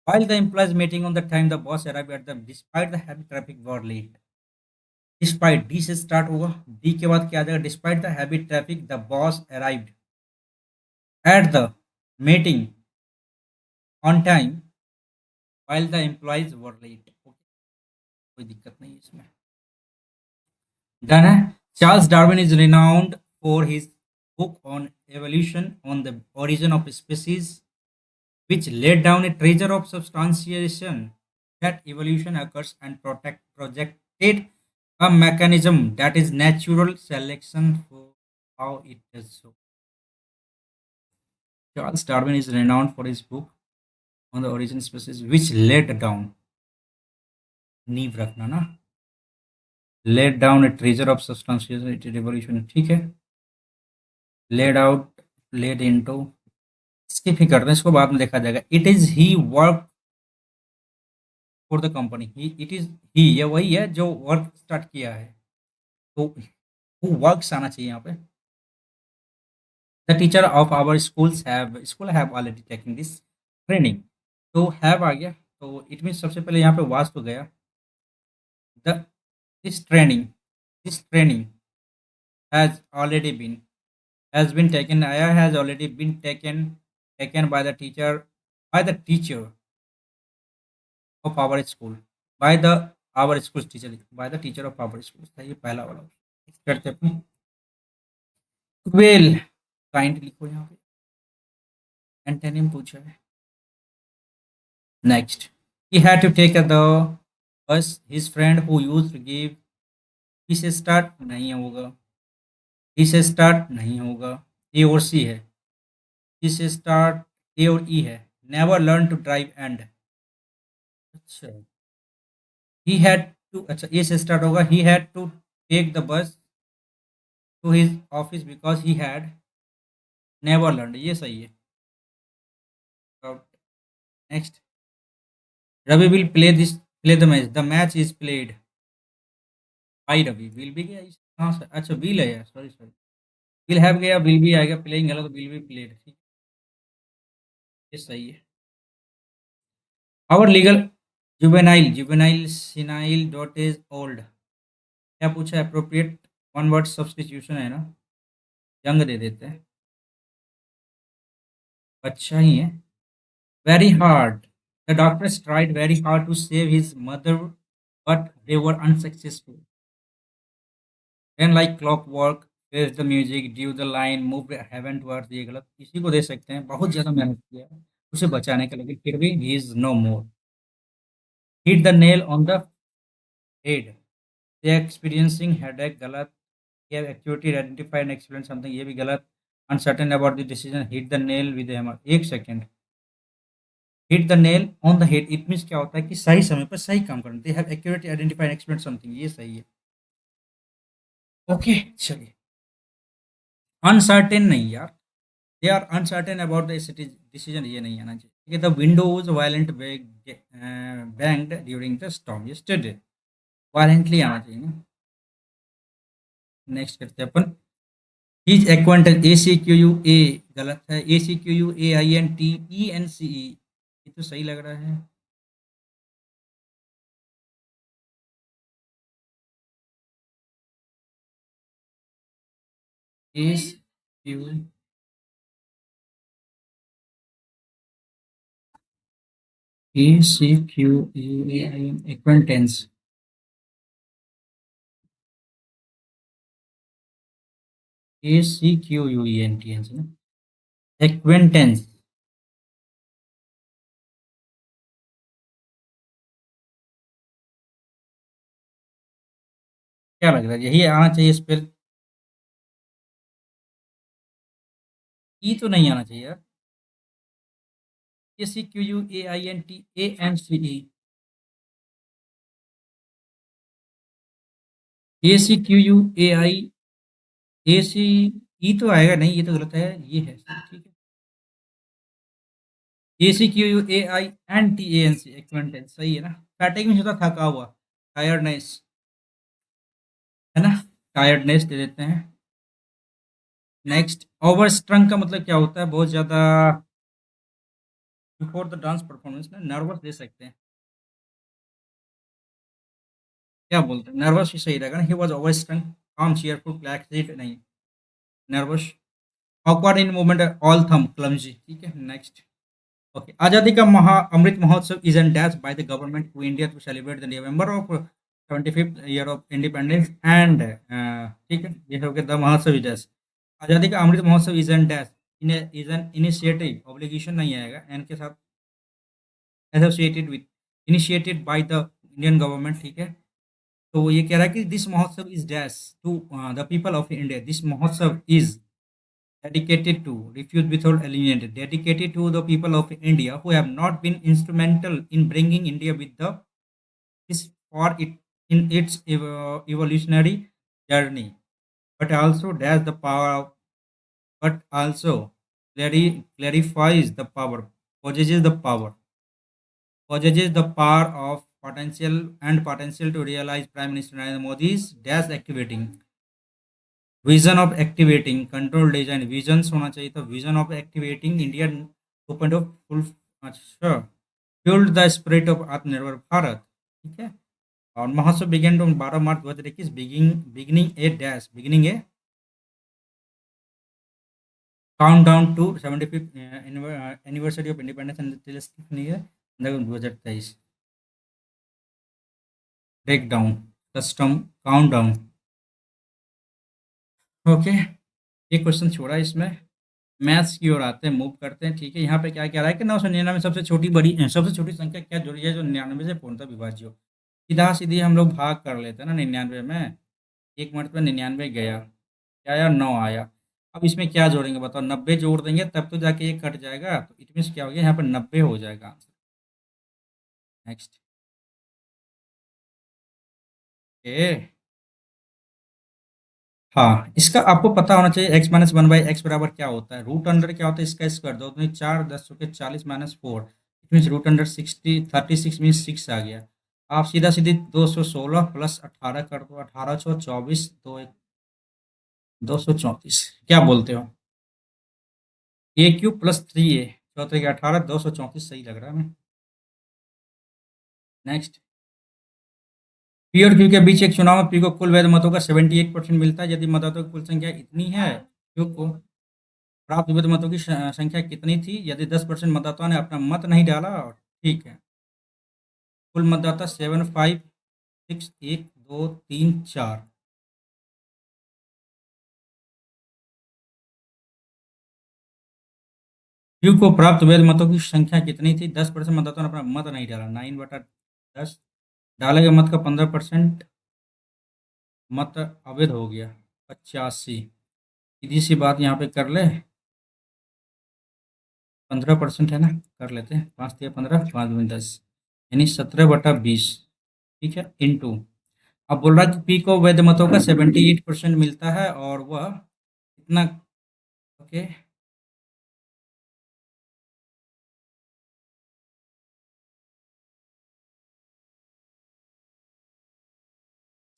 while the employees meeting on the time the boss arrived at them despite the heavy traffic were late. Despite, D से स्टार्ट होगा, डी के बाद क्या आ जाएगा, despite the heavy traffic the boss arrived at the meeting on time while the employees were late. कोई दिक्कत नहीं है इसमें, डन है। Charles Darwin is renowned for his book on evolution on the origin of species which laid down a treasure of substantiation that evolution occurs and projected a mechanism that is natural selection for how it does so. Charles Darwin is renowned for his book on the origin species which laid down, नींव रखना ना, laid down a treasure of substantiated evolution, ठीक है। laid out, laid into, skip ही करते हैं इसको, बाद में देखा जाएगा। It is he work for the company, it is he, ये वही है जो वर्क स्टार्ट किया है, तो हु वर्क्स आना चाहिए यहाँ पे। The teacher of our school have already taking this training, तो हैव आ गया, तो इट मीन सबसे पहले यहाँ पे वाज तो गया। The this training, this training has been taken, आया has already been taken by the teacher of our school, by the our school teacher, by the teacher of our school, ये पहला वाला करते हैं। वेल, काइंड लिखो यहाँ पे, antonym पूछा है। Next, he had to take the bus, his friend who used to give, he से स्टार्ट नहीं होगा, he से स्टार्ट नहीं होगा, ए और सी है, he से स्टार्ट ए और ई है, never learn to drive and, अच्छा, he had to, अच्छा ए से स्टार्ट होगा, he had to take the bus to his office because he had never learned, ये सही है। Next, Ravi will play the match is played by Ravi, will भी गया हाँ सर, अच्छा will है यार, सॉरी सॉरी, will have गया, will भी आएगा, प्लेइंग गलत, will भी played, ठीक, ये सही है। our legal juvenile senile dot is old, क्या पूछा है, appropriate one word substitution है ना, यंग दे देते हैं, अच्छा ही है। very hard, the doctors tried very hard to save his mother but they were unsuccessful, then like clockwork face the music due the line move heaven towards, ये गलत, इसी को दे सकते हैं, बहुत ज्यादा मेहनत किया है उसे बचाने के लिए, फिर भी he is no more, hit the nail on the head, they experiencing headache गलत, they have accurately identified and explained something, ये भी गलत, uncertain about the decision, hit the nail with the hammer, एक second, hit the nail on the head it means क्या होता है कि सही समय पर सही काम करना, they have accurately identified and explained something, ये सही है। ओके, चलिए। अनसर्टेन नहीं यार, they are uncertain about the city decision, ये नहीं आना चाहिए। ठीक है, the windows violent banged during the storm yesterday, violently आना चाहिए ना। नेक्स्ट करते हैं अपन। His acquaintance, A C Q U A, गलत है, A C Q U A I N T E N C E, ये तो सही लग रहा है। A Q A C Q U A I N acquaintance, A C Q U E N T N ना, acquaintance. क्या लग रहा है, यही आना चाहिए इस पर। ई तो नहीं आना चाहिए यार। A C Q U A I N T A N C E, A C Q U A I, A C E तो आएगा नहीं, ये तो गलत है, ये है ठीक है। A C Q U A I N T A N C, acquaintance सही है ना। फैटिग में होता थका हुआ, टायर्डनेस, है ना, टायर्डनेस दे देते हैं। नेक्स्ट, ओवर स्ट्रंग का मतलब क्या होता है, बहुत ज्यादा, बिफोर द डांस परफॉर्मेंस में नर्वस दे सकते हैं। क्या बोलते हैं, नर्वस ही सही रहेगा ना। He was over strung, calm cheerful flaxseed नहीं, nervous. Awkward in movement, all thumb clumsy, ठीक है। Next, okay, Azadi ka Amrit Mahotsav is an dash by the government to India to celebrate the November of 75th year of independence and, ठीक है, ये हो गया the महोत्सव is dash. आजादी ka Amrit Mahotsav is an dash, is an initiative, obligation नहीं आएगा एन के साथ, associated with, initiated by the Indian government, ठीक है। तो ये कह रहा है कि this Mahotsav is dash to the people of India, this Mahotsav is dedicated to, refuse without alienated, dedicated to the people of India who have not been instrumental in bringing India with the this for it in its evolutionary journey, but also dash the power of, but also clarifies the power, possesses the power, possesses the power of potential and potential to realize Prime Minister Narendra Modi's dash activating vision of activating control design, vision होना चाहिए था, vision of activating India 2.0 full, अच्छा, fuelled the spirit of Atmanirbhar Bharat, ठीक है। और Mahotsav began on 12 March 2021, beginning a dash, beginning a countdown to 75th anniversary of independence and 2023, break down, custom countdown. Okay, ये question छोड़ा इसमें, maths की ओर आते हैं, मूव करते हैं। ठीक है, यहाँ पे क्या कह रहा है कि 999 सबसे छोटी सबसे छोटी संख्या क्या जुड़ी है जो 99 से पूर्णतः विभाज्य हो। सीधा सीधी हम लोग भाग कर लेते हैं ना 99 में, एक मिनट में 99 गया, क्या आया, 9 आया। अब इसमें क्या जोड़ेंगे बताओ, 90 जोड़ देंगे तब तो जाके ये कट जाएगा, तो इट मीन्स क्या हो गया, यहाँ पर 90 हो जाएगा आंसर। नेक्स्ट, ए, हाँ, इसका आपको पता होना चाहिए, x minus one by x बराबर क्या होता है, रूट अंडर क्या होता है, इसका स्क्वायर दो दूनी चार, 10 के 40 minus four, it mean root under 36 mean 6 आ गया। आप सीधा सीधी 216 प्लस 18 कर दो, 18 24, दो एक 234, क्या बोलते हो, ए क्यूब प्लस 3 ए, चौथे के 18, 234 सही लग रहा है हमें। नेक्स्ट, पी और क्यू के बीच एक चुनाव में पी को कुल वैध मतों का 78% मिलता है, यदि मतदाताओं की कुल संख्या इतनी है, क्यू को प्राप्त विविध मतों की संख्या कितनी थी, यदि 10% मतदाताओं ने अपना मत नहीं डाला, और ठीक है, कुल मतदाता 756123 4, क्यू को प्राप्त वैध मतों की संख्या कितनी थी, 10% मतदाताओं ने अपना मत नहीं डाला, 9/10, डाले गए मत का 15% मत अवैध हो गया, 85, सीधी सी बात यहाँ पे कर ले, 15% है ना, कर लेते हैं, 5 दिया 15, 5 दूनी 10, यानी 17/20, ठीक है, इंटू अब बोल रहा है कि पी को वैध मतों का 78% मिलता है और वह इतना। ओके।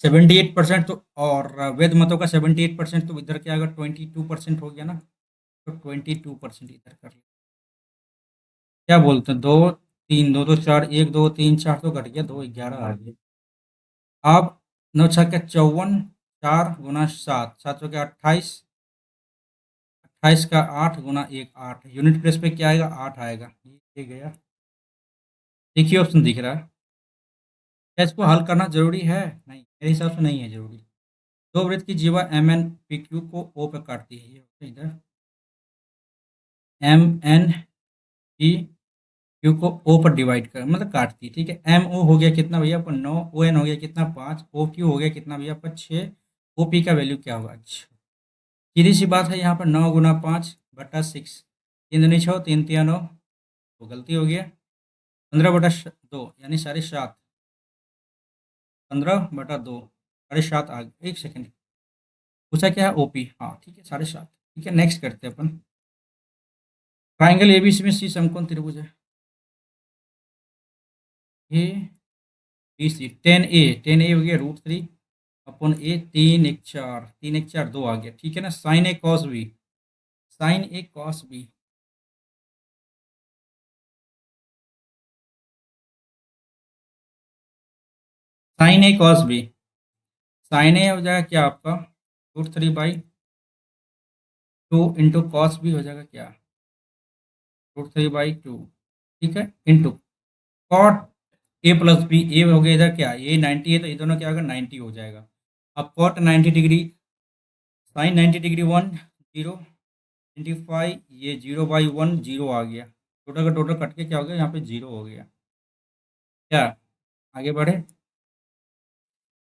78% तो, और वैध मतों का 78%, तो इधर क्या अगर 22% हो गया ना, तो 22% इधर कर लिया। क्या बोलते हैं, दो तीन, दो दो चार, एक दो तीन चार तो घट गया, दो 11 आ गया। अब 9 6 54, 4 × 7, 7 हो गया 28, 28 का 8 × 1 8, यूनिट प्लेस पे क्या आएगा, 8 आएगा, ये गया। एक ही ऑप्शन दिख रहा है। क्या इसको हल करना जरूरी है? नहीं, मेरे हिसाब से नहीं है जरूरी। दो वृत्त की जीवा एम एन पी क्यू को ओ पे काटती है, ये इधर एम एन पी क्यू को ओ पर डिवाइड कर मतलब काटती है, ठीक है। एम ओ हो गया कितना भैया आपका 9, ओ एन हो गया कितना 5, ओ क्यू हो गया कितना भैया आपका 6, ओ पी का वैल्यू क्या होगा? अच्छा, सीधी सी बात है, यहाँ पर 9 × 5/6, तीन दूनी 6, तीन तिया 9, तो गलती हो गया। 15/2 यानी 7.5, 15/2, 7.5 आ गया। एक सेकेंड, पूछा क्या है? ओपी, हाँ ठीक है, 7.5। ठीक है, नेक्स्ट करते हैं अपन। ट्राइंगल एबीसी में सी समकोण त्रिभुज है। ए बी सी, 10 ए हो गया √3 अपन ए, 3 × 4, 3 × 4 2 आ गया, ठीक है ना। साइन ए कॉस बी, साइन ए कॉस बी, साइन ए कॉस बी, साइन ए हो जाएगा क्या आपका √3/2 इंटू कॉस बी हो जाएगा क्या, √3/2, ठीक है, into cot A plus B. A हो गया इधर क्या, ए 90 है तो ये दोनों क्या होगा, 90 हो जाएगा। अब कॉट 90 डिग्री, साइन 90 डिग्री 1 0, 25, ये 0/1 0 आ गया, टोटल का टोटल कट के क्या हो गया, यहाँ पे 0 हो गया। क्या, आगे बढ़े।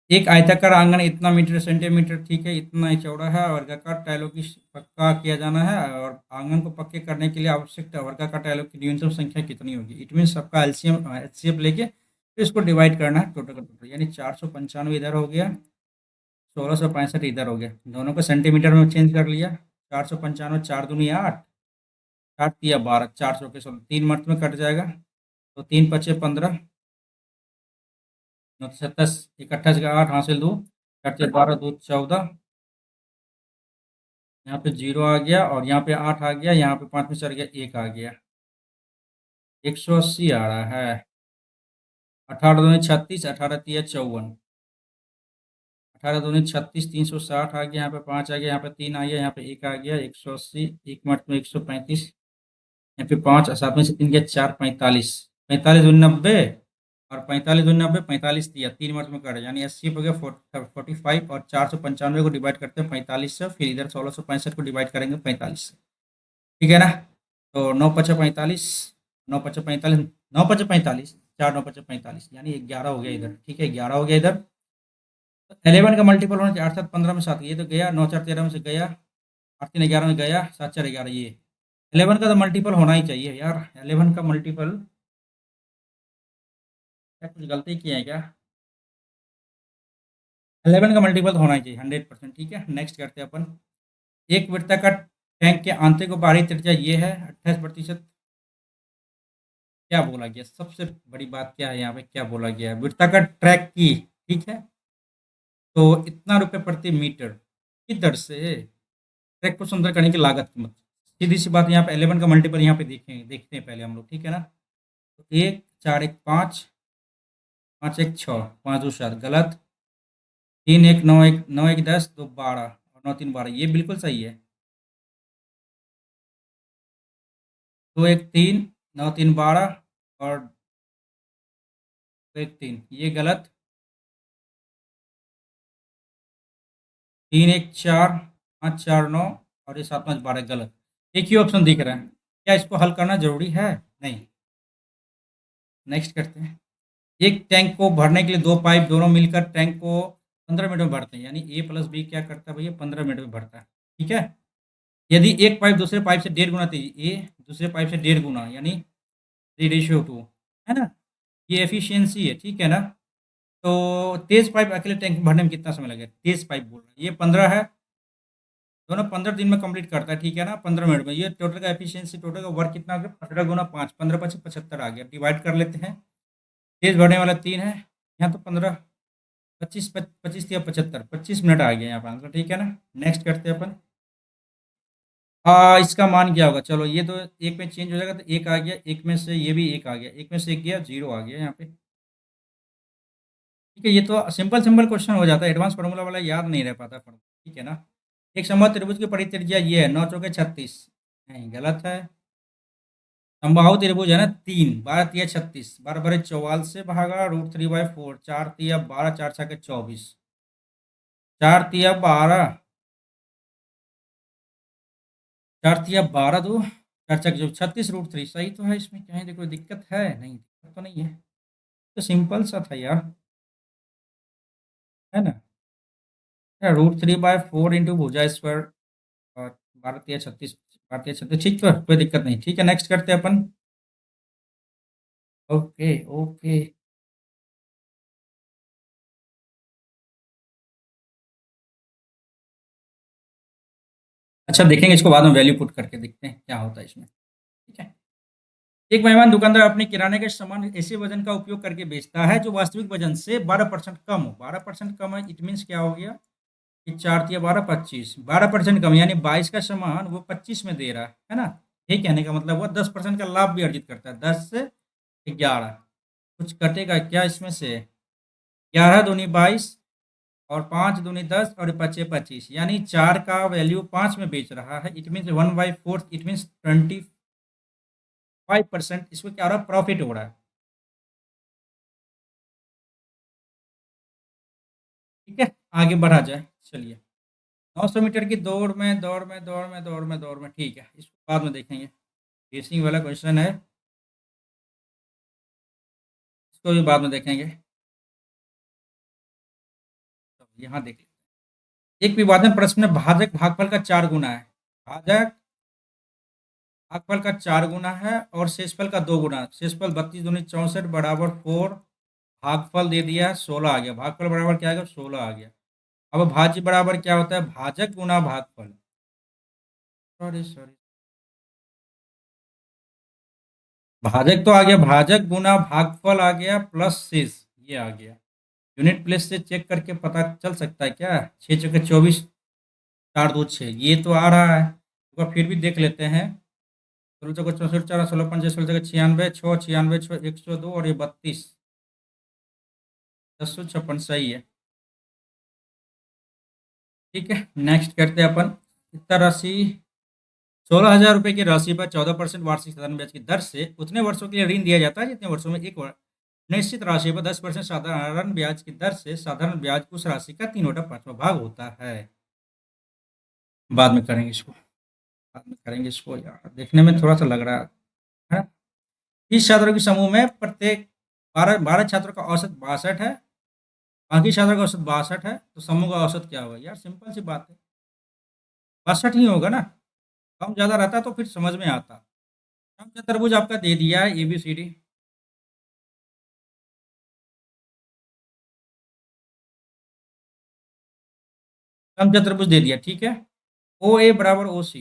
एक आयताकार आंगन इतना मीटर सेंटीमीटर, ठीक है, इतना ही चौड़ा है। वर्गाकार टाइलों की पक्का किया जाना है और आंगन को पक्के करने के लिए आवश्यक वर्गाकार टाइलों की न्यूनतम संख्या कितनी होगी? इट मीन सबका एलसीएम एचसीएफ लेके फिर इसको डिवाइड करना है टोटल का टोटल, यानी 495 इधर हो गया, 1665 इधर हो गया। दोनों को सेंटीमीटर में चेंज कर लिया। 495, 4 दूनी 8, 8 तिया 12, 400 के 16, 3 मर्त में कट जाएगा, तो 3 × 5 = 15, 9 × 7 28 का 8 हासिल 2, 4 × 12 2 14, यहाँ पे 0 आ गया और यहाँ पे 8 आ गया, यहाँ पे 5 में चढ़ गया 1 आ गया, 180 आ रहा है। 18 दूनी 36, 18 तिया 54, 18 दूनी 36, 360 आ गया, यहाँ पे 5 आ गया, यहाँ पे 3 आ गया, यहाँ पे 1 आ गया, 180, 1 मर्त में 135, यहाँ पे 5 और 7 में से 3 गया 4, 45, 45 दूनी 90 और 45 दूनी 90, 45 दिया, 3 मर्त में कट, यानी 80 हो गया 45। और 495 को डिवाइड करते हैं 45 से, फिर इधर 1665 को डिवाइड करेंगे 45 से, ठीक है ना। तो 9 × 5 = 45, 9 × 5 = 45, 9 × 5 = 45, 4 9 × 5 = 45, यानी 11 हो गया इधर, ठीक है, 11 हो गया इधर। 11 का मल्टीपल होना चाहिए, 8 7 15 में 7, ये तो गया, 9 4 13 में से गया, 8 3 11 में गया, 7 4 11, ये 11 का तो मल्टीपल होना ही चाहिए यार। 11 का मल्टीपल, क्या कुछ गलती किया है क्या? 11 का मल्टीपल तो होना ही चाहिए 100%, ठीक है। नेक्स्ट करते हैं अपन। एक वृत्ताकार टैंक के आंतरिक व बाहरी त्रिज्या ये है 28%। क्या बोला गया, सबसे बड़ी बात क्या है यहाँ पे, क्या बोला गया है, वृत्ताकार ट्रैक की, ठीक है, तो इतना रुपए प्रति मीटर की दर से ट्रैक को सुंदर करने की लागत की मत, सीधी सी बात। यहाँ पे 11 का मल्टीपल यहाँ पे देखते हैं पहले हम लोग, ठीक है ना। तो 1 4 1 5, 5 1 6, 5 2 7 गलत, 3 1 9 1, 9 1 10, 2 12 और 9 3 12, ये बिल्कुल सही है। 2 1 3, 9 3 12 और 2 1 3, ये गलत, 3 1 4, 5 4 9 और ये 7 5 12 गलत। एक ही ऑप्शन दिख रहा है, क्या इसको हल करना जरूरी है? नहीं। नेक्स्ट करते हैं। एक टैंक को भरने के लिए दो पाइप दोनों मिलकर टैंक को 15 मिनट में भरते हैं, यानी ए प्लस बी क्या करता है भैया, 15 मिनट में भरता है, ठीक है। यदि एक पाइप दूसरे पाइप से 1.5 गुना तेज, ए दूसरे पाइप से 1.5 गुना, यानी 3:2, है ना, ये एफिशिएंसी है, ठीक है ना। तो तेज पाइप अकेले टैंक भरने में कितना समय लगेगा? तेज पाइप बोल रहा है, ये 15 है, दोनों 15 दिन में कंप्लीट करता है, ठीक है ना, 15 मिनट में। ये टोटल का एफिशिएंसी, टोटल का वर्क कितना हो गया? 15 गुना 5, 15 पच्चीस 75 आ गया। डिवाइड कर लेते हैं, तेज भरने वाला 3 है, यहाँ तो 15, 25 25 या 75, 25 मिनट आ गया यहाँ पर आंसर, ठीक है ना। नेक्स्ट करते हैं अपन। इसका मान क्या होगा? चलो ये तो एक में चेंज हो जाएगा, तो एक आ गया, एक में से ये भी एक आ गया, एक में से एक गया, 0 आ गया यहाँ पे। ठीक है, ये तो सिंपल सिंपल क्वेश्चन हो जाता है, एडवांस फार्मूला वाला याद नहीं रह पाता फार्मूला, ठीक है ना। एक समबाहु त्रिभुज की परित्रिज्या ये है, 9 चौके 36, नहीं गलत है। समबाहु त्रिभुज है ना, 3, 12 तिया 36, 12 बड़े 44 से भागा √3/4, 4 तिया 12, 4 छके 24, 4 तिया 12, 4 तिया 12 दो, 4 छक जो 36 √3 सही तो है। इसमें कहीं कोई दिक्कत है? नहीं, दिक्कत तो नहीं है, तो सिंपल सा था यार, है ना। √3/4 इंटू भुजा स्क्वायर, और 12 तिया 36, 12 तिया 36, ठीक तो है, कोई दिक्कत नहीं। ठीक है, नेक्स्ट करते हैं अपन। Okay okay. अच्छा, देखेंगे इसको बाद में, वैल्यू पुट करके देखते हैं क्या होता है इसमें, ठीक है। एक मेहमान दुकानदार अपने किराने के सामान ऐसे वजन का उपयोग करके बेचता है जो वास्तविक वजन से 12% कम हो। 12% कम है, इट मीन्स क्या हो गया कि 4 तिया 12, 25, 12% कम, यानी 22 का सामान वो 25 में दे रहा है ना। ये कहने का मतलब हुआ 10% का लाभ भी अर्जित करता है, 10 से 11। कुछ कटेगा क्या इसमें से? 11 दूनी 22, और 5 दूनी 10, और 5 25, यानी 4 का वैल्यू 5 में बेच रहा है, इट मीन्स 1/4, इट मीन्स 25%, इसको क्या हो रहा है? प्रॉफिट हो रहा है, ठीक है। आगे बढ़ा जाए, चलिए। 900 मीटर की दौड़ में, दौड़ में, ठीक है, इसको बाद में देखेंगे। रेसिंग वाला क्वेश्चन है, इसको भी बाद में देखेंगे। तो यहाँ देख लेते हैं। एक विभाजन प्रश्न में भाजक भागफल का 4 गुना है। भाजक भागफल का 4 गुना है और शेषफल का 2 गुना। शेषफल 32 दूनी 64 बराबर 4, भागफल दे दिया 16 आ गया। भागफल बराबर क्या आ गया? 16 आ गया। अब भाज्य बराबर क्या होता है? भाजक गुना भागफल। सॉरी सॉरी, भाजक तो आ गया, भाजक गुना भागफल आ गया, प्लस शेष ये आ गया। यूनिट प्लेस से चेक करके पता चल सकता है क्या? 6 चौके 24, 4 2 6, ये तो आ रहा है, तो फिर भी देख लेते हैं। 16 चौके 64, 4 16 5 16 चौके 96, 6 96, 6 102, और ये 32, 1056 सही है। ठीक है, नेक्स्ट करते हैं अपन। कितना राशि? 16,000 रुपये की राशि पर 14% वार्षिक साधारण ब्याज की दर से उतने वर्षों के लिए ऋण दिया जाता है जितने वर्षों में एक निश्चित राशि पर 10% साधारण ब्याज की दर से साधारण ब्याज उस राशि का 3/5 भाग होता है। बाद में करेंगे इसको, बाद में करेंगे इसको, यार देखने में थोड़ा सा लग रहा है। 30 छात्रों के समूह में प्रत्येक 12 12 छात्रों का औसत 62 है, बाकी छात्रों का औसत 62 है, तो समूह का औसत क्या होगा? यार सिंपल सी बात है, 62 ही होगा ना। कम ज़्यादा रहता तो फिर समझ में आता। कम चतुर्भुज आपका दे दिया है ABCD। कम चतुर्भुज दे दिया, ठीक है। OA बराबर OC,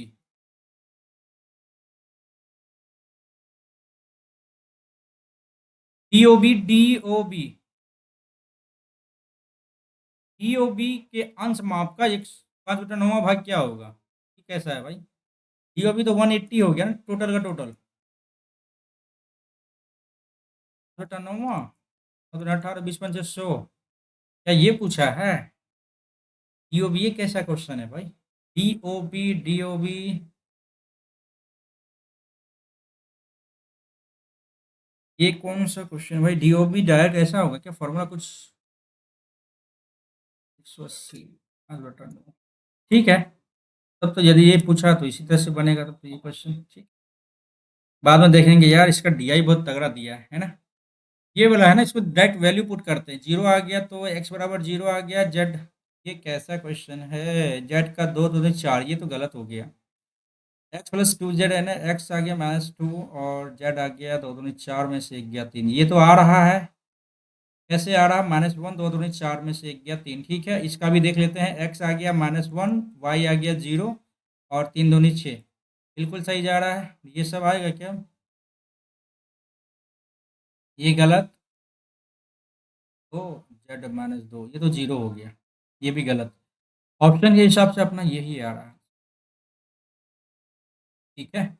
DOB के अंश माप का एक 5/9 भाग क्या होगा? ये कैसा है भाई? DOB तो 180 हो गया ना, टोटल का टोटल 5/9, 18 20 पंचे 100, क्या ये पूछा है? DOB ये कैसा क्वेश्चन है भाई? DOB ये कौन सा क्वेश्चन भाई? DOB डायरेक्ट ऐसा होगा क्या फॉर्मूला कुछ? 180, 5/9, ठीक है। तब तो यदि ये पूछा तो इसी तरह से बनेगा, तब तो ये क्वेश्चन ठीक। बाद में देखेंगे यार, इसका DI बहुत तगड़ा दिया है ना। ये वाला है ना, इसको डायरेक्ट वैल्यू पुट करते हैं, 0 आ गया तो x बराबर 0 आ गया। जेड, ये कैसा क्वेश्चन है? जेड का 2 2 4, ये तो गलत हो गया। x+2z है ना, x आ गया -2, और z आ गया 2 2 4 में से 1 गया 3, ये तो आ रहा है। कैसे आ रहा? -1, 2 दूनी 4 में से 1 गया 3, ठीक है। इसका भी देख लेते हैं, x आ गया -1, y आ गया 0 और 3 दूनी 6, बिल्कुल सही जा रहा है। ये सब आएगा क्या? ये गलत, तो z-2 ये तो 0 हो गया, ये भी गलत। ऑप्शन के हिसाब से अपना यही आ रहा है, ठीक है।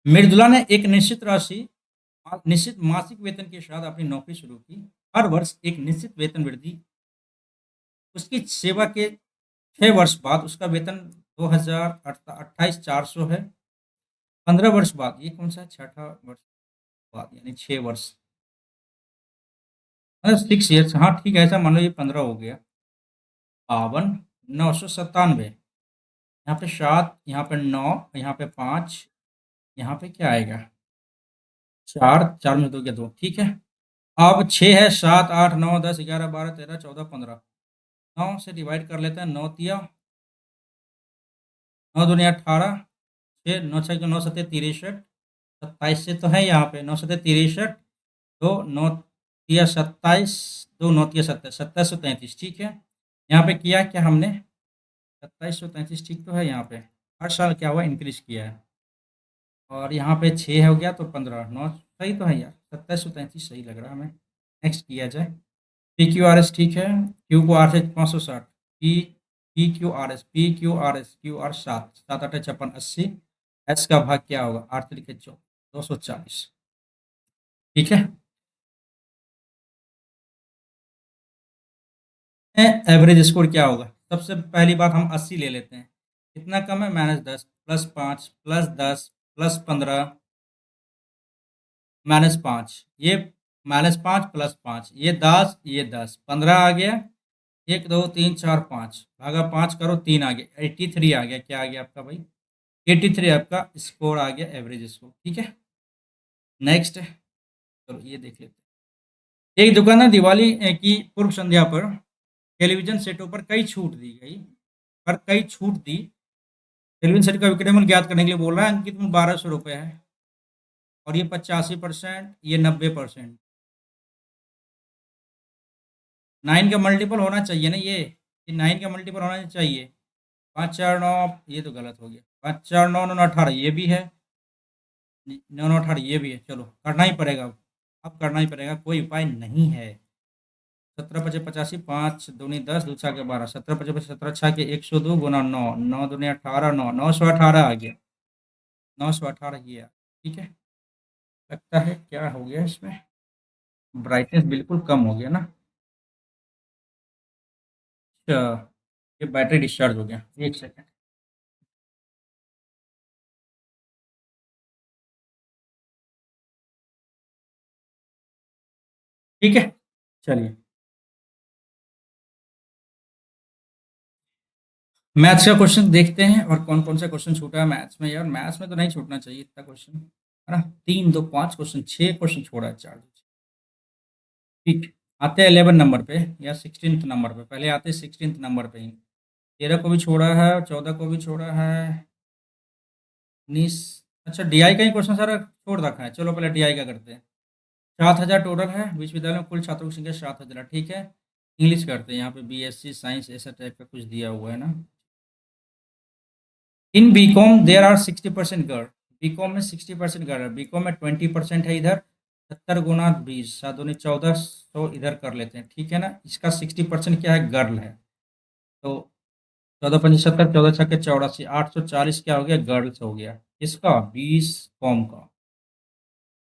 मृदुला ने एक निश्चित मासिक वेतन के साथ अपनी नौकरी शुरू की। हर वर्ष एक निश्चित वेतन वृद्धि, उसकी सेवा के 6 वर्ष बाद उसका वेतन 2028,400 है। 15 वर्ष बाद, ये कौन सा है? छठा वर्ष बाद यानी 6 वर्ष, मतलब 6 ईयर्स, हाँ ठीक है, ऐसा मान लो ये 15 हो गया। 52,997, यहाँ पे 7, यहाँ पे 9, यहाँ पे 5, यहाँ पे क्या आएगा? 4, 4 में 2 क्या 2, ठीक है। अब 6 है, 7, 8, 9, 10, 11, 12, 13, 14, 15, 9 से डिवाइड कर लेते हैं। 9 तिया 9 दूनी 18, 6 9 6 9 7 63, 27 से तो है यहाँ पे 9 7 63, तो 9 तिया 27, 2 9 तिया 27, 2733, ठीक है। यहाँ पे किया क्या हमने? 2733, ठीक तो है। यहाँ पे हर साल क्या हुआ? इंक्रीज किया है। और यहाँ पे 6 हो गया तो 15, 9 सही तो है यार, 2733 सही लग रहा है हमें। नेक्स्ट किया जाए। पी क्यू आर एस, ठीक है। क्यू को आर से 560, P P Q R S, P Q R S, Q R 7, 7 8 56 80, S का भाग क्या होगा? 8 3 14, 240, ठीक है। एवरेज स्कोर क्या होगा? सबसे पहली बात हम 80 ले लेते हैं। कितना कम है? -10 +5 +10 +15 -5, ये -5 +5, ये 10, ये 10, 15 आ गया। 1 2 3 4 5 भागा 5 करो, 3 आ गया, 83 आ गया। क्या आ गया आपका भाई? 83 आपका स्कोर आ गया, एवरेज स्कोर, ठीक है। नेक्स्ट, चलो ये देख लेते हैं। एक दुकानदार दिवाली की पूर्व संध्या पर टेलीविजन सेटों पर कई छूट दी गई, पर कई छूट दी। टेलीविजन सेट का विक्रय मूल्य ज्ञात करने के लिए बोल रहा है। अंकित मूल्य 1200 रुपये है, और ये 85%, ये 90%। 9 का मल्टीपल होना चाहिए ना, ये 9 का मल्टीपल होना चाहिए। 5 4 9, ये तो गलत हो गया। 5 4 9 9 18, ये भी है। 9 9 18, ये भी है। चलो करना ही पड़ेगा अब करना ही पड़ेगा, कोई उपाय नहीं है। 17 पचे 85, 5 दूनी 10, 2 छः के 12, 17 पचे 17 छः के 102 गुना 9, 9 दूनी 18, 9 918 आ गया। 918 ये आ, ठीक है। लगता है क्या हो गया इसमें? ब्राइटनेस बिल्कुल कम हो गया ना। अच्छा, ये बैटरी डिस्चार्ज हो गया, एक सेकेंड। ठीक है, चलिए। मैथ्स का क्वेश्चन देखते हैं, और कौन कौन सा क्वेश्चन छूटा है मैथ्स में। यार मैथ्स में तो नहीं छूटना चाहिए इतना क्वेश्चन, है ना। 3 2 5 क्वेश्चन, 6 क्वेश्चन छोड़ा है, 4। ठीक, आते हैं 11 नंबर पे या 16th नंबर पे। पहले आते हैं 16th नंबर पे ही। 13 को भी छोड़ा है, 14 को भी छोड़ा है, 19। अच्छा, डीआई का ही क्वेश्चन सारा छोड़ रखा है। चलो पहले डीआई का करते हैं। 7,000 टोटल है, विश्वविद्यालय में कुल छात्रों की संख्या 7,000, ठीक है। इंग्लिश करते हैं, यहाँ पे बीएससी साइंस ऐसा टाइप का कुछ दिया हुआ है ना। In BCom there are 60% girl, BCom में 60% गर्ल है, बीकॉम में 20% है इधर। 70 गुना 20, 7 दूनी 1400, इधर कर लेते हैं, ठीक है ना। इसका 60% क्या है? गर्ल है। तो 14 पंजे 70, 14 छक्के 84, 840 क्या हो गया? गर्ल्स हो गया। इसका 20 कॉम का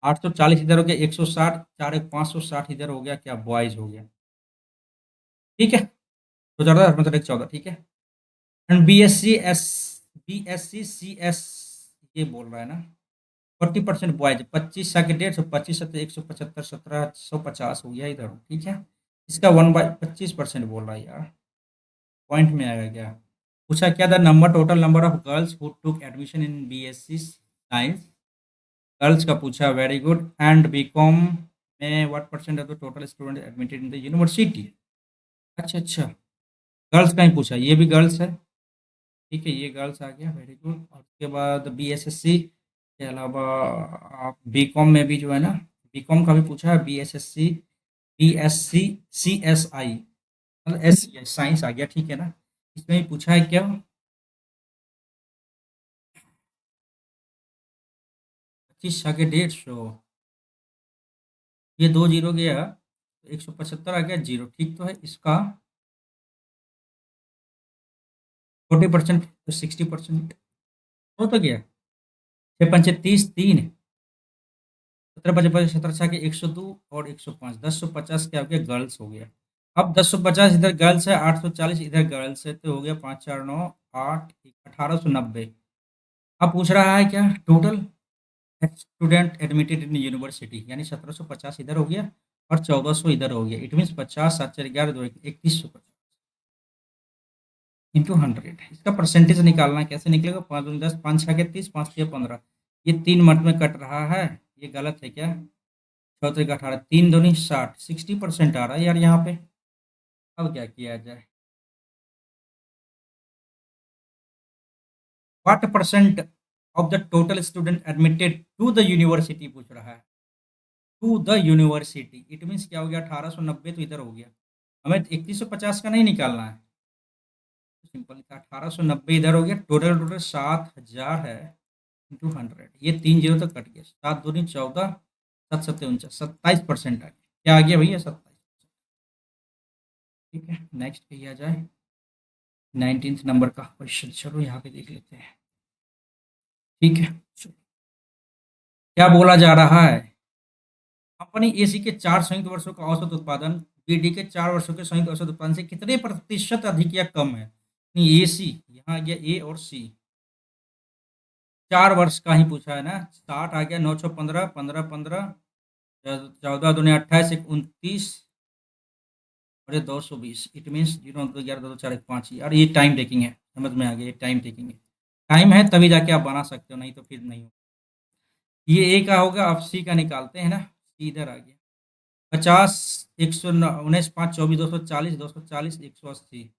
840 इधर हो गया, 160, 4 एक 560 इधर हो गया, क्या बॉयज हो गया, ठीक है। तो 14 मतलब एक 14, ठीक है। And B S C C S, ये बोल रहा है ना। 40% बॉयज, 25 25 सत्तर 175, 1750 हो गया इधर, ठीक है। इसका 1/25% बोल रहा है यार, पॉइंट में आएगा क्या? पूछा क्या था? Number, total number of girls who took admission in BSc science. Girls का पूछा, वेरी गुड। एंड बीकॉम में what percent of the total student admitted in the university. अच्छा अच्छा, गर्ल्स का ही पूछा, ये भी गर्ल्स है, ठीक है। ये गर्ल्स आ गया, वेरी गुड। और उसके बाद बीएसएससी के अलावा आप बीकॉम में भी जो है ना, बीकॉम का भी पूछा है, बीएसएससी, बीएससी, सीएसआई, मतलब एस साइंस आ गया, ठीक है ना। इसमें भी पूछा है क्या, 25 आगे 150, ये 2 जीरो गया, 175 आ गया, जीरो ठीक तो है इसका। 40%, तो 60% हो तो गया। 6 पंचे 30, 3, 17 55 17 के 102 और 105, 1050 क्या हो गया, गर्ल्स हो गया। अब 1050 इधर गर्ल्स है, 840 इधर गर्ल्स है, तो हो गया 5 4 9 8, 1890। अब पूछ रहा है क्या, total student admitted in university, यानी 1750 इधर हो गया और 1400 इधर हो गया। It means 50 7 4 11 2 2150 into 100। इसका परसेंटेज निकालना है, कैसे निकलेगा, 5 दूनी 10, 5 6 के 30, 5 6 15, ये 3 मत में कट रहा है, ये गलत है क्या, 6 का 18, 3 दूनी 60, 60% आ रहा है यार यहाँ पे। अब क्या किया जाए, what percent of the total student admitted to the university पूछ रहा है, to the university, it means क्या हो गया, 1890 तो इधर हो गया, हमें 3150 का नहीं निकालना है, सिंपल था, 1890 इधर हो गया, टोटल टोटल 7000 है, इंटू 100, ये 3 जीरो तक कट गया, 7 दूनी 14, 7 सत्ते 49, 27% आ गया, क्या आ गया भैया, 27। ठीक है, नेक्स्ट किया जाए 19 नंबर का क्वेश्चन, चलो यहाँ पे देख लेते हैं। ठीक है, क्या बोला जा रहा है, कंपनी एसी के 4 संयुक्त वर्षों का औसत उत्पादन बीडी के 4 वर्षों के संयुक्त औसत उत्पादन से कितने प्रतिशत अधिक या कम है। नहीं, एसी यहाँ आ गया ए और सी, 4 वर्ष का ही पूछा है ना, 60 आ गया, 915, 15 15, 14 दूनी 28, 1 29 और ये 220, इट मीन्स 0 2 11 2 4 1 5, यार ये टाइम टेकिंग है, समझ में आ गया, ये टाइम टेकिंग है, टाइम है तभी जाके आप बना सकते हो, नहीं तो फिर नहीं हो। ये ए का होगा, अब सी का निकालते हैं ना, सी इधर आ गया, 50, 119, 5 24, 240, 240, 180,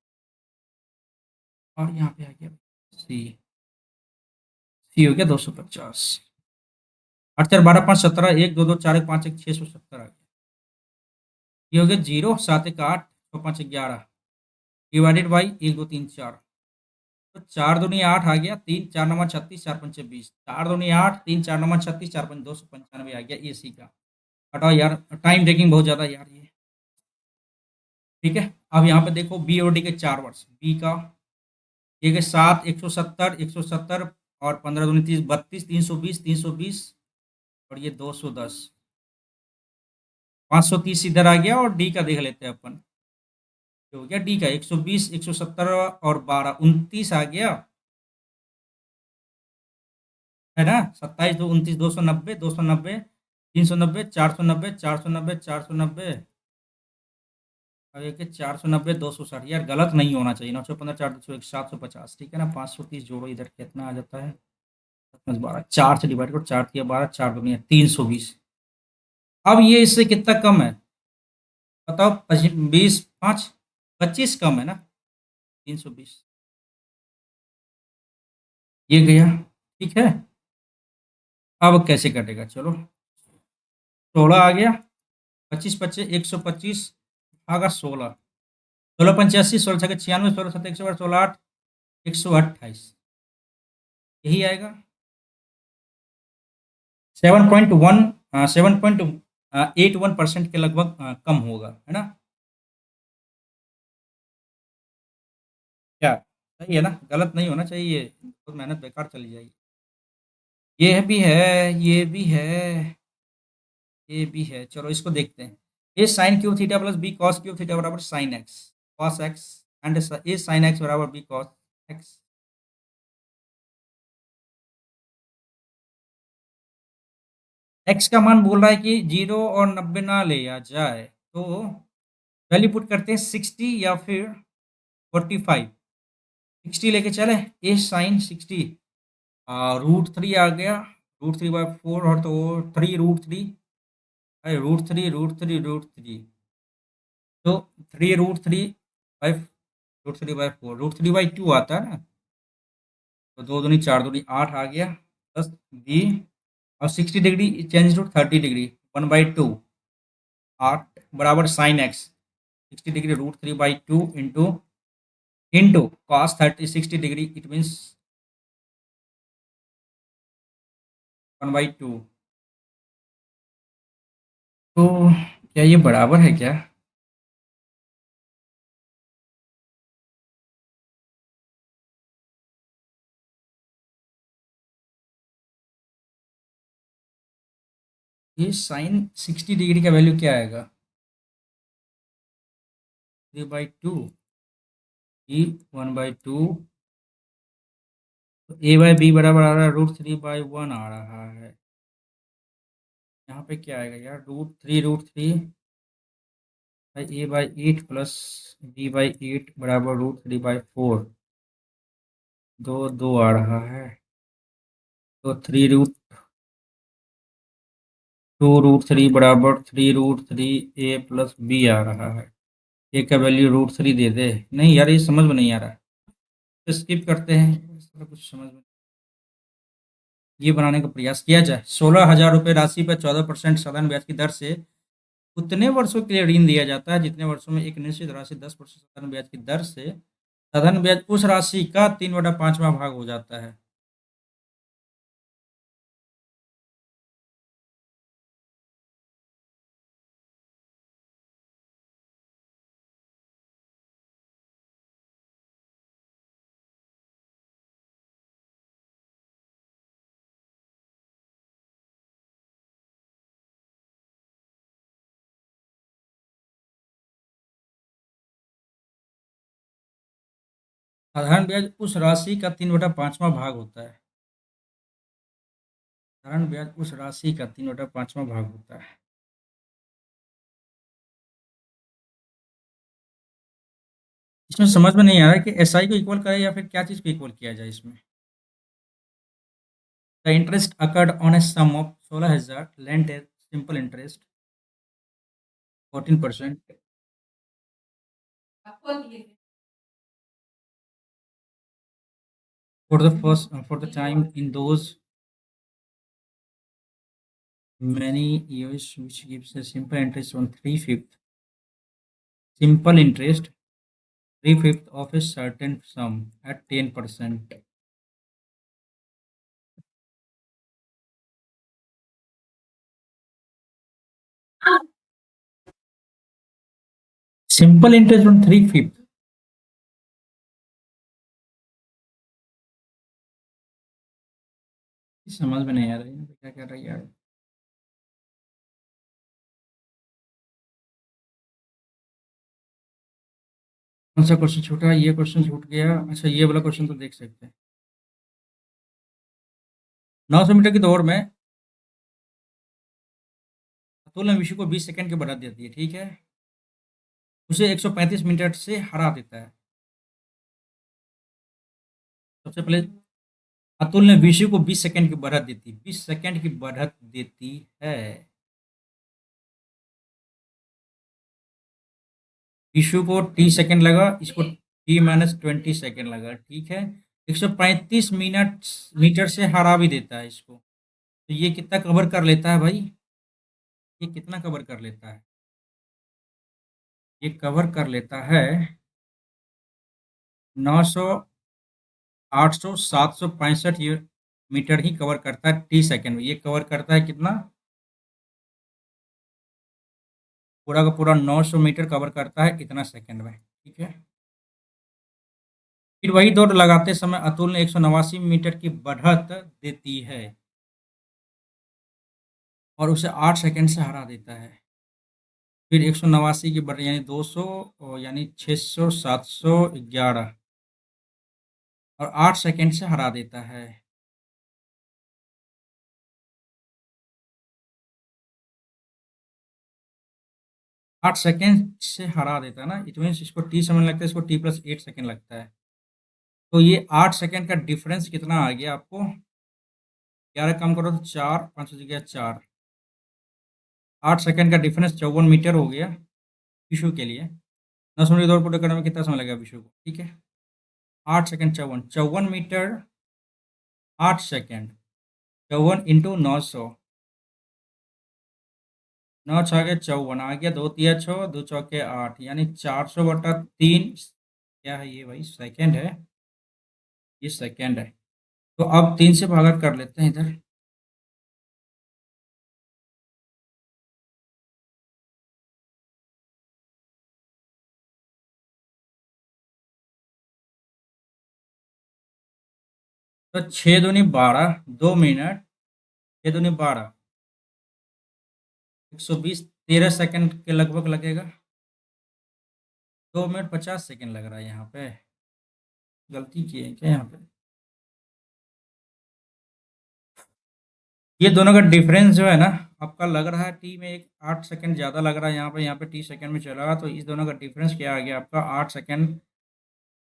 और यहाँ पे आ गया सी, सी हो गया 250, 8 4 12 5 17, 1 2 2 4 1 5 1 670 आ गया, ये हो गया 0 7 1 8 6 5 11 डिवाइडेड बाई 1 2 3 4, तो 4 दूनी 8 आ गया, 3 4 9 36, 4 पंचे 20, 4 दूनी 8, 3 4 9 36, 4 पंच 295 आ गया, ए सी का। हटाओ यार, टाइम टेकिंग बहुत ज़्यादा यार ये। ठीक है, अब यहाँ पे देखो बी और डी के 4 वर्ष, बी का ये के 7 170 170 और 15 दूनी 30 32, 320 320 और ये 210, 530 इधर आ गया, और डी का देख लेते हैं अपन, ये हो गया डी का 120 170 और 12 29 आ गया, है ना, 27 2 29, 290 290, 390, 490, 490, 490 और एक 490, 260, यार गलत नहीं होना चाहिए, 915 4 2 750, ठीक है ना, 530 जोड़ो इधर कितना आ जाता है, 12, 4 से डिवाइड करो, 4 दिया 12, 4 दुनिया 320, अब ये इससे कितना कम है, बताओ, 20 5 25 कम है ना, 320, ये गया, ठीक है। अब कैसे कटेगा, चलो 16 आ गया, 25 25 125 भागा 16, 16 85, 16 96, 16 7 108, 16 8 128, यही आएगा, 7.1 7.81% के लगभग कम होगा, है ना, क्या सही है ना, गलत नहीं होना चाहिए, बहुत मेहनत बेकार चली जाएगी। ये भी है, ये भी है, ये भी है, चलो इसको देखते हैं। A sine Q theta plus B cos Q theta बराबर sine X cos X and A sine X बराबर बी कॉस एक्स। एक्स का मान बोल रहा है कि 0 और 90 ना ले आ जाए, तो वैल्यू पुट करते हैं 60 या फिर 45, 60 लेके चले, ए साइन 60, √3 आ गया, √3/4, और तो 3 √3, अरे √3 तो 3 √3/4, √3/2 आता है ना, तो 2 दूनी 4 दूनी 8 आ गया, प्लस बी, और 60 डिग्री चेंज टू 30 डिग्री, 1/2 8 बराबर sine x 60 degree √3/2 into cos 60 degree it means 1/2। तो क्या ये बराबर है क्या? ये साइन 60 डिग्री का वैल्यू क्या आएगा? 3/2 ई 1/2। तो a/b बराबर आ रहा है √3/1 आ रहा है। यहाँ पे क्या आएगा यार? √3 a/8 प्लस b/8 बराबर √3/4। दो दो आ रहा है। तो 3√2 √3 बराबर 3 √3 a प्लस b आ रहा है। ए का वैल्यू √3 दे दे। नहीं यार, ये समझ में नहीं आ रहा है। तो स्किप करते हैं, इसका कुछ समझ में। ये बनाने का प्रयास किया जाए। 16,000 रुपये राशि पर 14% साधारण ब्याज की दर से उतने वर्षों के लिए ऋण दिया जाता है जितने वर्षों में एक निश्चित राशि 10% साधारण ब्याज की दर से साधारण ब्याज उस राशि का 3/5वां भाग हो जाता है। साधारण ब्याज उस राशि का 3/5वां भाग होता है। साधारण ब्याज उस राशि का 3/5वां भाग होता है। इसमें समझ में नहीं आ रहा है कि एसआई को इक्वल करें या फिर क्या चीज़ को इक्वल किया जाए इसमें। The interest accrued on a sum of 16,000 lent a simple interest 14% for the time in those many years which gives a simple interest on 3/5 simple interest 3/5 of a certain sum at 10%। Simple interest on 3/5। समझ में नहीं आ रहा है क्या कर रही है यार। कौन सा क्वेश्चन छूटा? ये क्वेश्चन छूट गया। अच्छा, ये वाला क्वेश्चन तो देख सकते हैं। 900 मीटर की दौड़ में अतुल ने विशु को 20 सेकंड की बढ़ा देती है, ठीक है। उसे 135 मिनट से हरा देता है। सबसे पहले अतुल ने विशु को 20 सेकंड की बढ़त देती 20 सेकंड की बढ़त देती है। विशु को टी सेकंड लगा, इसको t-20 सेकंड लगा, ठीक है। 135 मिनट मीटर से हरा भी देता है इसको। तो ये कितना कवर कर लेता है भाई? ये कितना कवर कर लेता है? ये कवर कर लेता है 900 800 765 मीटर ही कवर करता है टी सेकंड में। ये कवर करता है कितना? पूरा का पूरा 900 मीटर कवर करता है इतना सेकंड में, ठीक है। फिर वही दौड़ लगाते समय अतुल ने 189 मीटर की बढ़त देती है और उसे 8 सेकंड से हरा देता है। फिर 189 की बढ़ यानी 200 और यानी 600 711 और 8 सेकंड से हरा देता है। 8 सेकंड से हरा देता है ना, इट मीन्स इसको टी समय लगता है, इसको t+8 सेकंड लगता है। तो ये 8 सेकंड का डिफरेंस कितना आ गया आपको? 11 कम करो तो 4, 5 जगह 4, 8 सेकंड का डिफरेंस 54 मीटर हो गया विशु के लिए। 10 मिनट दौड़ पूरे करने में कितना समय लगेगा विशु को, ठीक है। 8 सेकंड 54 मीटर 8 सेकंड 54 इंटू 900 9 छके 54 आ गया, 2 तिया 6, 2 चौके 8, यानी 400/3। क्या है ये भाई, सेकंड है? ये सेकंड है। तो अब 3 से भागा कर लेते हैं इधर। तो 6 दूनी 12, 2 मिनट, 6 दूनी 12, 120, 13 सेकंड के लगभग लगेगा। 2 मिनट 50 सेकंड लग रहा है यहाँ पे। गलती की है क्या यहाँ पे? ये दोनों का डिफरेंस जो है ना, आपका लग रहा है टी में एक 8 सेकंड ज़्यादा लग रहा है, यहाँ पे टी सेकंड में चला रहा, तो इस दोनों का डिफरेंस क्या आ गया आपका? 8 सेकंड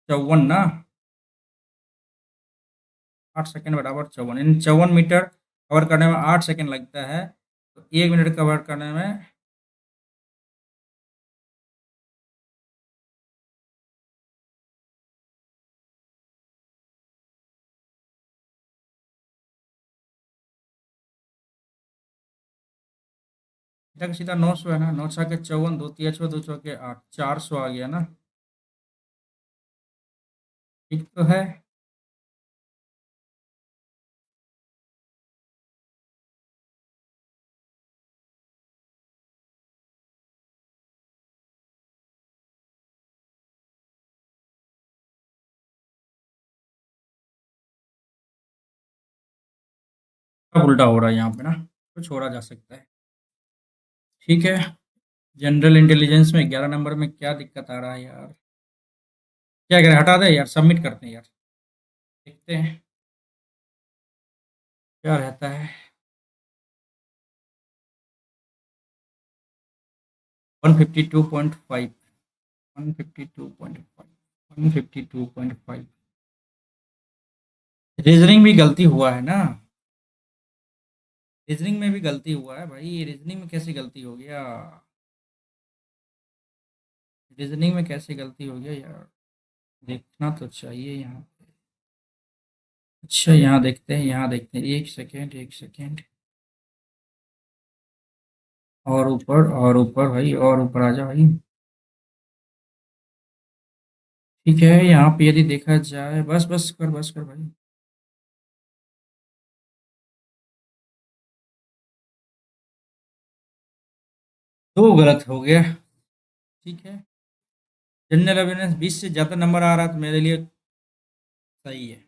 54 ना। 8 सेकंड = 54, इन 54 मीटर कवर करने में 8 सेकंड लगता है, तो 1 मिनट कवर करने में। सीधा का सीधा 900 है ना, 9 छके 54, 2 तिया 6, 2 चौके 8, 400 आ गया ना। ठीक तो है। अब उल्टा हो रहा है यहाँ पे ना, तो छोड़ा जा सकता है। ठीक है। जनरल इंटेलिजेंस में 11 नंबर में क्या दिक्कत आ रहा है यार? क्या करें, हटा दे यार, सबमिट करते हैं यार। देखते हैं क्या रहता है। 152.5, 152.5, 152.5। रीजनिंग भी गलती हुआ है ना? रीजनिंग में भी गलती हुआ है भाई, रीजनिंग में कैसे गलती हो गया? रीजनिंग में कैसे गलती हो गया यार? देखना तो चाहिए यहाँ पे। अच्छा, यहाँ देखते हैं, यहाँ देखते हैं, एक सेकेंड, एक सेकेंड। और ऊपर, और ऊपर भाई, और ऊपर आ जा भाई। ठीक है, यहाँ पे यदि देखा जाए, बस बस कर, बस कर भाई। दो गलत हो गया। ठीक है। जनरल अवेयरनेस 20 से ज़्यादा नंबर आ रहा, तो मेरे लिए सही है।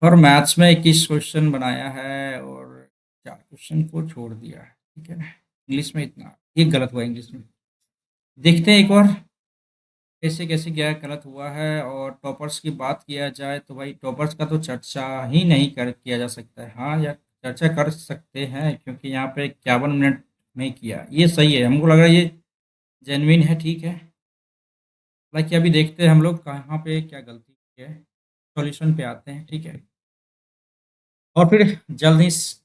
और मैथ्स में 21 क्वेश्चन बनाया है, और 4 क्वेश्चन को छोड़ दिया है। ठीक है। इंग्लिश में इतना एक गलत हुआ, इंग्लिश में। देखते हैं एक और कैसे कैसे क्या गलत हुआ है। और टॉपर्स की बात किया जाए तो भाई, टॉपर्स का तो चर्चा ही नहीं कर किया जा सकता है। हाँ यार, चर्चा कर सकते हैं, क्योंकि यहाँ पे 51 मिनट में किया, ये सही है, हमको लग रहा है ये जेन्युइन है। ठीक है। हालांकि अभी देखते हैं हम लोग कहाँ पे क्या गलती की है, सॉल्यूशन पे आते हैं। ठीक है। और फिर जल्द ही इस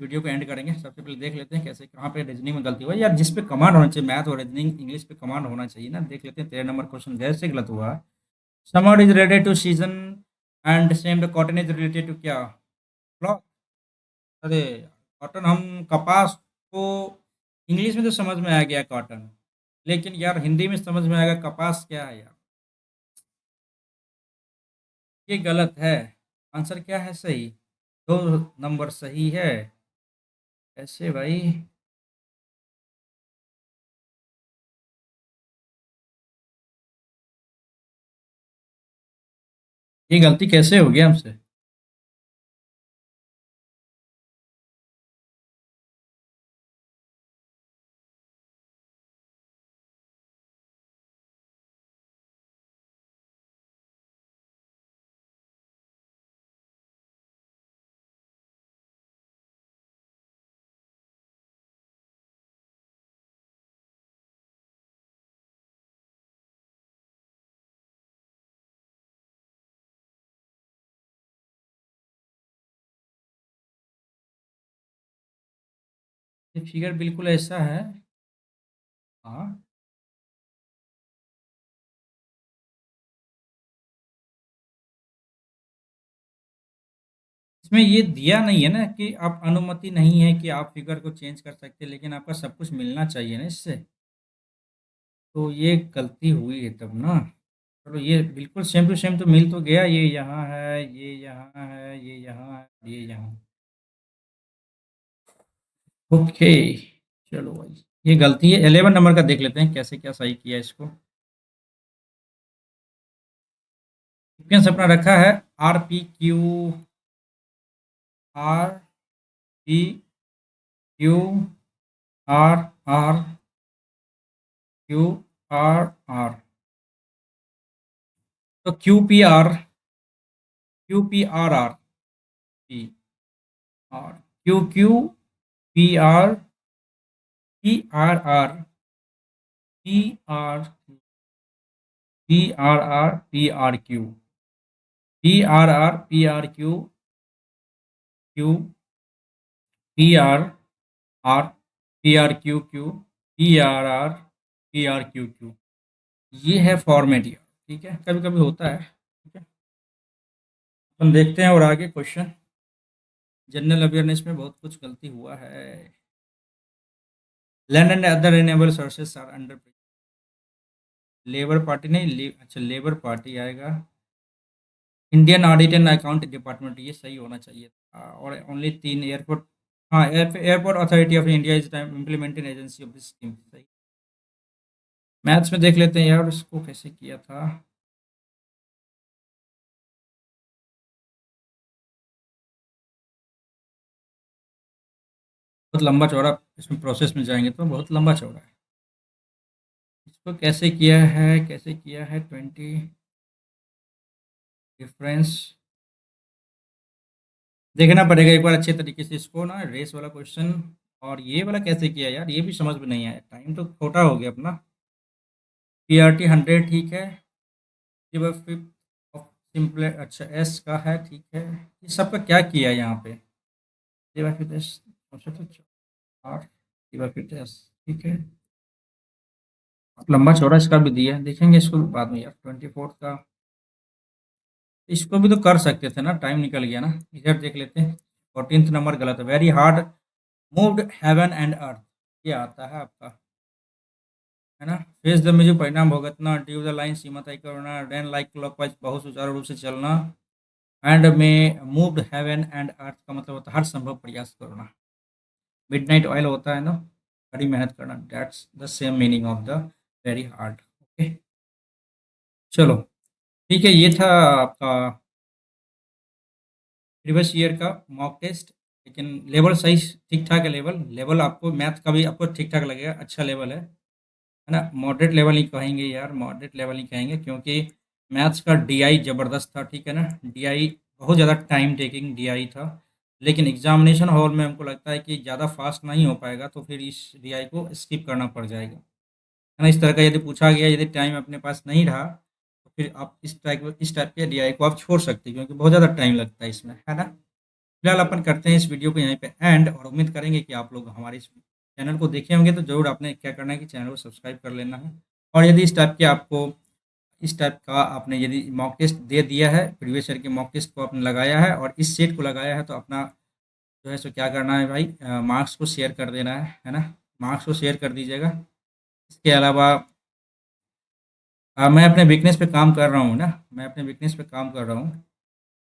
वीडियो को एंड करेंगे। सबसे पहले देख लेते हैं कैसे कहाँ पे रीजनिंग में गलती हुआ है यार, जिस पे कमांड होना चाहिए, मैथ और रीजनिंग इंग्लिश पे कमांड होना चाहिए ना। देख लेते हैं, 13 नंबर क्वेश्चन कैसे गलत हुआ है। Summer is related to season and same the cotton is related to क्या? क्लॉथ। अरे, कॉटन, हम कपास को इंग्लिश में तो समझ में आ गया कॉटन, लेकिन यार हिंदी में समझ में आएगा कपास क्या है यार। ये गलत है। आंसर क्या है सही? 2 नंबर सही है। ऐसे भाई? ये गलती कैसे हो गया हमसे? ये फिगर बिल्कुल ऐसा है। हाँ। इसमें ये दिया नहीं है ना कि आप अनुमति नहीं है कि आप फिगर को चेंज कर सकते, लेकिन आपका सब कुछ मिलना चाहिए ना इससे। तो ये गलती हुई है तब ना। चलो ये बिल्कुल सेम टू सेम तो मिल तो गया, ये यहाँ है, ये यहाँ है, ये यहाँ है, ये यहाँ। ओके, चलो भाई ये गलती है। 11 नंबर का देख लेते हैं कैसे क्या सही किया इसको। सीक्वेंस अपना रखा है RPQRPQRRQRR। तो QPR PRR, ये है फॉर्मेट यार। ठीक है, कभी कभी होता है। ठीक है, अपन देखते हैं और आगे क्वेश्चन। जनरल अवेयरनेस में बहुत कुछ गलती हुआ है। Land and other renewable sources are under. Labour party नहीं, अच्छा लेबर पार्टी आएगा। Indian audit and account department, ये सही होना चाहिए था। और ओनली 3 एयरपोर्ट। हाँ, airport authority of India is time implementing agency of this scheme, सही। मैथ्स में देख लेते हैं यार इसको कैसे किया था। बहुत लंबा चौड़ा इसमें प्रोसेस में जाएंगे तो बहुत लंबा चौड़ा है। इसको कैसे किया है, कैसे किया है 20 डिफरेंस। देखना पड़ेगा एक बार अच्छे तरीके से इसको ना, रेस वाला क्वेश्चन। और ये वाला कैसे किया यार, ये भी समझ में नहीं आया, टाइम तो छोटा हो गया अपना। PRT 100 ठीक है। सिंपल, अच्छा एस का है, ठीक है। ये सबका क्या किया है यहाँ पे। ठीक है। लंबा चौड़ा इसका भी दिया है, देखेंगे इसको बाद में यार। 24 का इसको भी तो कर सकते थे ना, टाइम निकल गया ना। इधर देख लेते हैं। 14th नंबर गलत है। Very hard moved heaven and earth, ये आता है आपका, है ना। फेस द म्यूजिक, परिणाम भुगतना। ड्यू द लाइन, सीमा तय करना। देन लाइक क्लॉकवाइज, बहुत सुचारू रूप से चलना। एंड में मूव्ड हेवन एंड अर्थ का मतलब होता है हर संभव प्रयास करना। मिडनाइट ऑयल होता है ना, बड़ी मेहनत करना। That's the same meaning of the very hard. Okay, चलो ठीक है। ये था आपका प्रीवियस ईयर का मॉक टेस्ट। लेकिन लेवल सही ठीक ठाक है। लेवल लेवल आपको मैथ का भी आपको ठीक ठाक लगेगा, अच्छा लेवल है ना। मॉडरेट लेवल नहीं कहेंगे यार, मॉडरेट लेवल नहीं कहेंगे, क्योंकि मैथ्स का डीआई ज़बरदस्त था। ठीक है ना, डीआई बहुत ज़्यादा टाइम टेकिंग डीआई था। लेकिन एग्जामिनेशन हॉल में हमको लगता है कि ज़्यादा फास्ट नहीं हो पाएगा, तो फिर इस डीआई को स्किप करना पड़ जाएगा, है ना। इस तरह का यदि पूछा गया, यदि टाइम अपने पास नहीं रहा, तो फिर आप इस टाइप के डीआई को आप छोड़ सकते हैं, क्योंकि बहुत ज़्यादा टाइम लगता है इसमें, है ना। फिलहाल अपन करते हैं इस वीडियो को यहीं पे एंड, और उम्मीद करेंगे कि आप लोग हमारे इस चैनल को देखे होंगे। तो ज़रूर आपने क्या करना है कि चैनल को सब्सक्राइब कर लेना है। और यदि इस टाइप का आपने यदि मॉक टेस्ट दे दिया है, प्रीवियस ईयर के मॉक टेस्ट को आपने लगाया है और इस सेट को लगाया है, तो अपना जो है सो क्या करना है भाई, मार्क्स को शेयर कर देना है ना। मार्क्स को शेयर कर दीजिएगा। इसके अलावा मैं अपने वीकनेस पे काम कर रहा हूँ ना, मैं अपने वीकनेस पे काम कर रहा हूँ।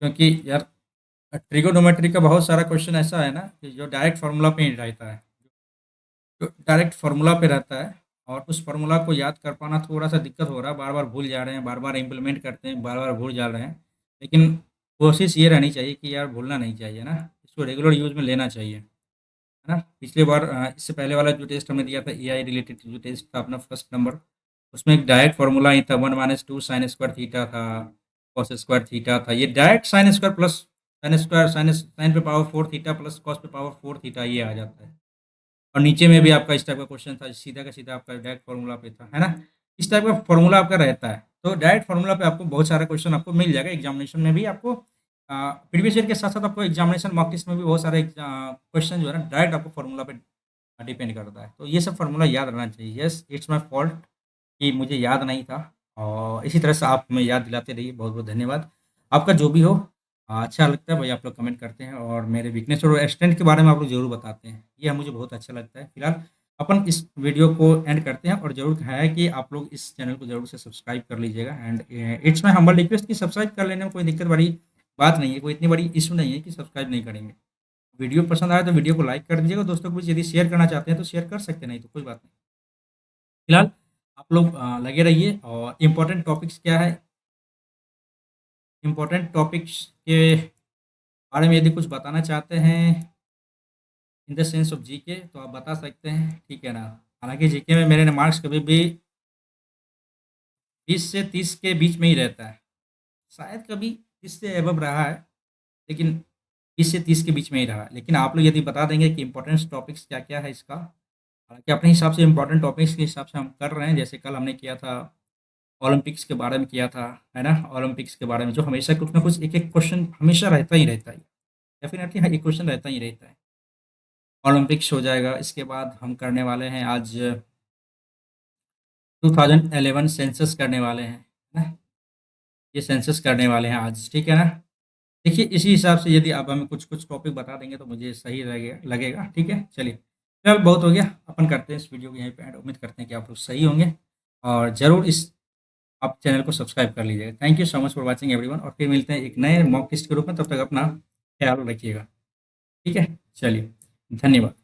क्योंकि यार ट्रिगोनोमेट्री का बहुत सारा क्वेश्चन ऐसा है ना कि जो डायरेक्ट फार्मूला पे ही रहता है, जो डायरेक्ट फार्मूला पे रहता है। और उस फार्मूला को याद कर पाना थोड़ा सा दिक्कत हो रहा है, बार बार भूल जा रहे हैं, बार बार इम्प्लीमेंट करते हैं, बार बार भूल जा रहे हैं। लेकिन कोशिश ये रहनी चाहिए कि यार भूलना नहीं चाहिए ना, इसको रेगुलर यूज़ में लेना चाहिए, है ना। पिछले बार इससे पहले वाला जो टेस्ट हमने दिया था, एआई रिलेटेड जो टेस्ट था अपना फर्स्ट नंबर, उसमें एक डायरेक्ट फार्मूला ही था। 1 - 2 साइन स्क्वायर थीटा था, कॉस स्क्वायर थीटा था। ये direct sine square plus sine square, sine पे पावर 4 थीटा प्लस कॉस पे पावर 4 थीटा, ये आ जाता है। और नीचे में भी आपका इस टाइप का क्वेश्चन था, सीधा का सीधा आपका डायरेक्ट फार्मूला पे था, है ना। इस टाइप का फार्मूला आपका रहता है। तो डायरेक्ट फार्मूला पे आपको बहुत सारे क्वेश्चन आपको मिल जाएगा एग्जामिनेशन में भी। आपको प्रीवियस ईयर के साथ साथ आपको एग्जामिनेशन मॉक टेस्ट में भी बहुत सारे क्वेश्चन जो है ना, डायरेक्ट आपको फार्मूला पे डिपेंड करता है। तो ये सब फार्मूला याद रहना चाहिए। यस, इट्स माई फॉल्ट कि मुझे याद नहीं था। और इसी तरह से आप हमें याद दिलाते रहिए। बहुत बहुत धन्यवाद आपका, जो भी हो। अच्छा लगता है भाई आप लोग कमेंट करते हैं और मेरे वीकनेस और स्ट्रेंथ के बारे में आप लोग ज़रूर बताते हैं। ये मुझे बहुत अच्छा लगता है। फिलहाल अपन इस वीडियो को एंड करते हैं और ज़रूर है कि आप लोग इस चैनल को ज़रूर से सब्सक्राइब कर लीजिएगा and it's my humble request कि सब्सक्राइब कर लेने में कोई दिक्कत बड़ी बात नहीं है, कोई इतनी बड़ी इश्यू नहीं है कि सब्सक्राइब नहीं करेंगे। वीडियो पसंद आया तो वीडियो को लाइक कर दीजिएगा, दोस्तों को भी यदि शेयर करना चाहते हैं तो शेयर कर सकते हैं, नहीं तो कोई बात नहीं। फिलहाल आप लोग लगे रहिए और इम्पोर्टेंट टॉपिक्स क्या है, इम्पोर्टेंट टॉपिक्स के बारे में यदि कुछ बताना चाहते हैं in the sense of GK तो आप बता सकते हैं, ठीक है ना। हालांकि जीके में मेरे मार्क्स कभी भी 20 से 30 के बीच में ही रहता है, शायद कभी 30 से एबव रहा है, लेकिन 20 से 30 के बीच में ही रहा है। लेकिन आप लोग यदि बता देंगे कि इंपॉर्टेंट टॉपिक्स क्या क्या है इसका, हालांकि अपने हिसाब से इंपॉर्टेंट टॉपिक्स के हिसाब से हम कर रहे हैं। जैसे कल हमने किया था ओलंपिक्स के बारे में किया था, है ना। ओलंपिक्स के बारे में जो हमेशा कुछ ना कुछ एक एक क्वेश्चन हमेशा रहता ही रहता है, डेफिनेटली हाँ एक क्वेश्चन रहता ही रहता है। ओलंपिक्स हो जाएगा, इसके बाद हम करने वाले हैं आज 2011 सेंसस करने वाले हैं, है ना। ये सेंसस करने वाले हैं आज, ठीक है ना। देखिए इसी हिसाब से यदि आप हमें कुछ कुछ टॉपिक बता देंगे तो मुझे सही लगेगा लगेगा, ठीक है। चलिए चल बहुत हो गया, अपन करते हैं इस वीडियो को यहीं पे एंड। उम्मीद करते हैं कि आप लोग सही होंगे और ज़रूर इस आप चैनल को सब्सक्राइब कर लीजिएगा। Thank you so much for watching everyone और फिर मिलते हैं एक नए मॉक टेस्ट के रूप में। तब तक अपना ख्याल रखिएगा, ठीक है। चलिए धन्यवाद।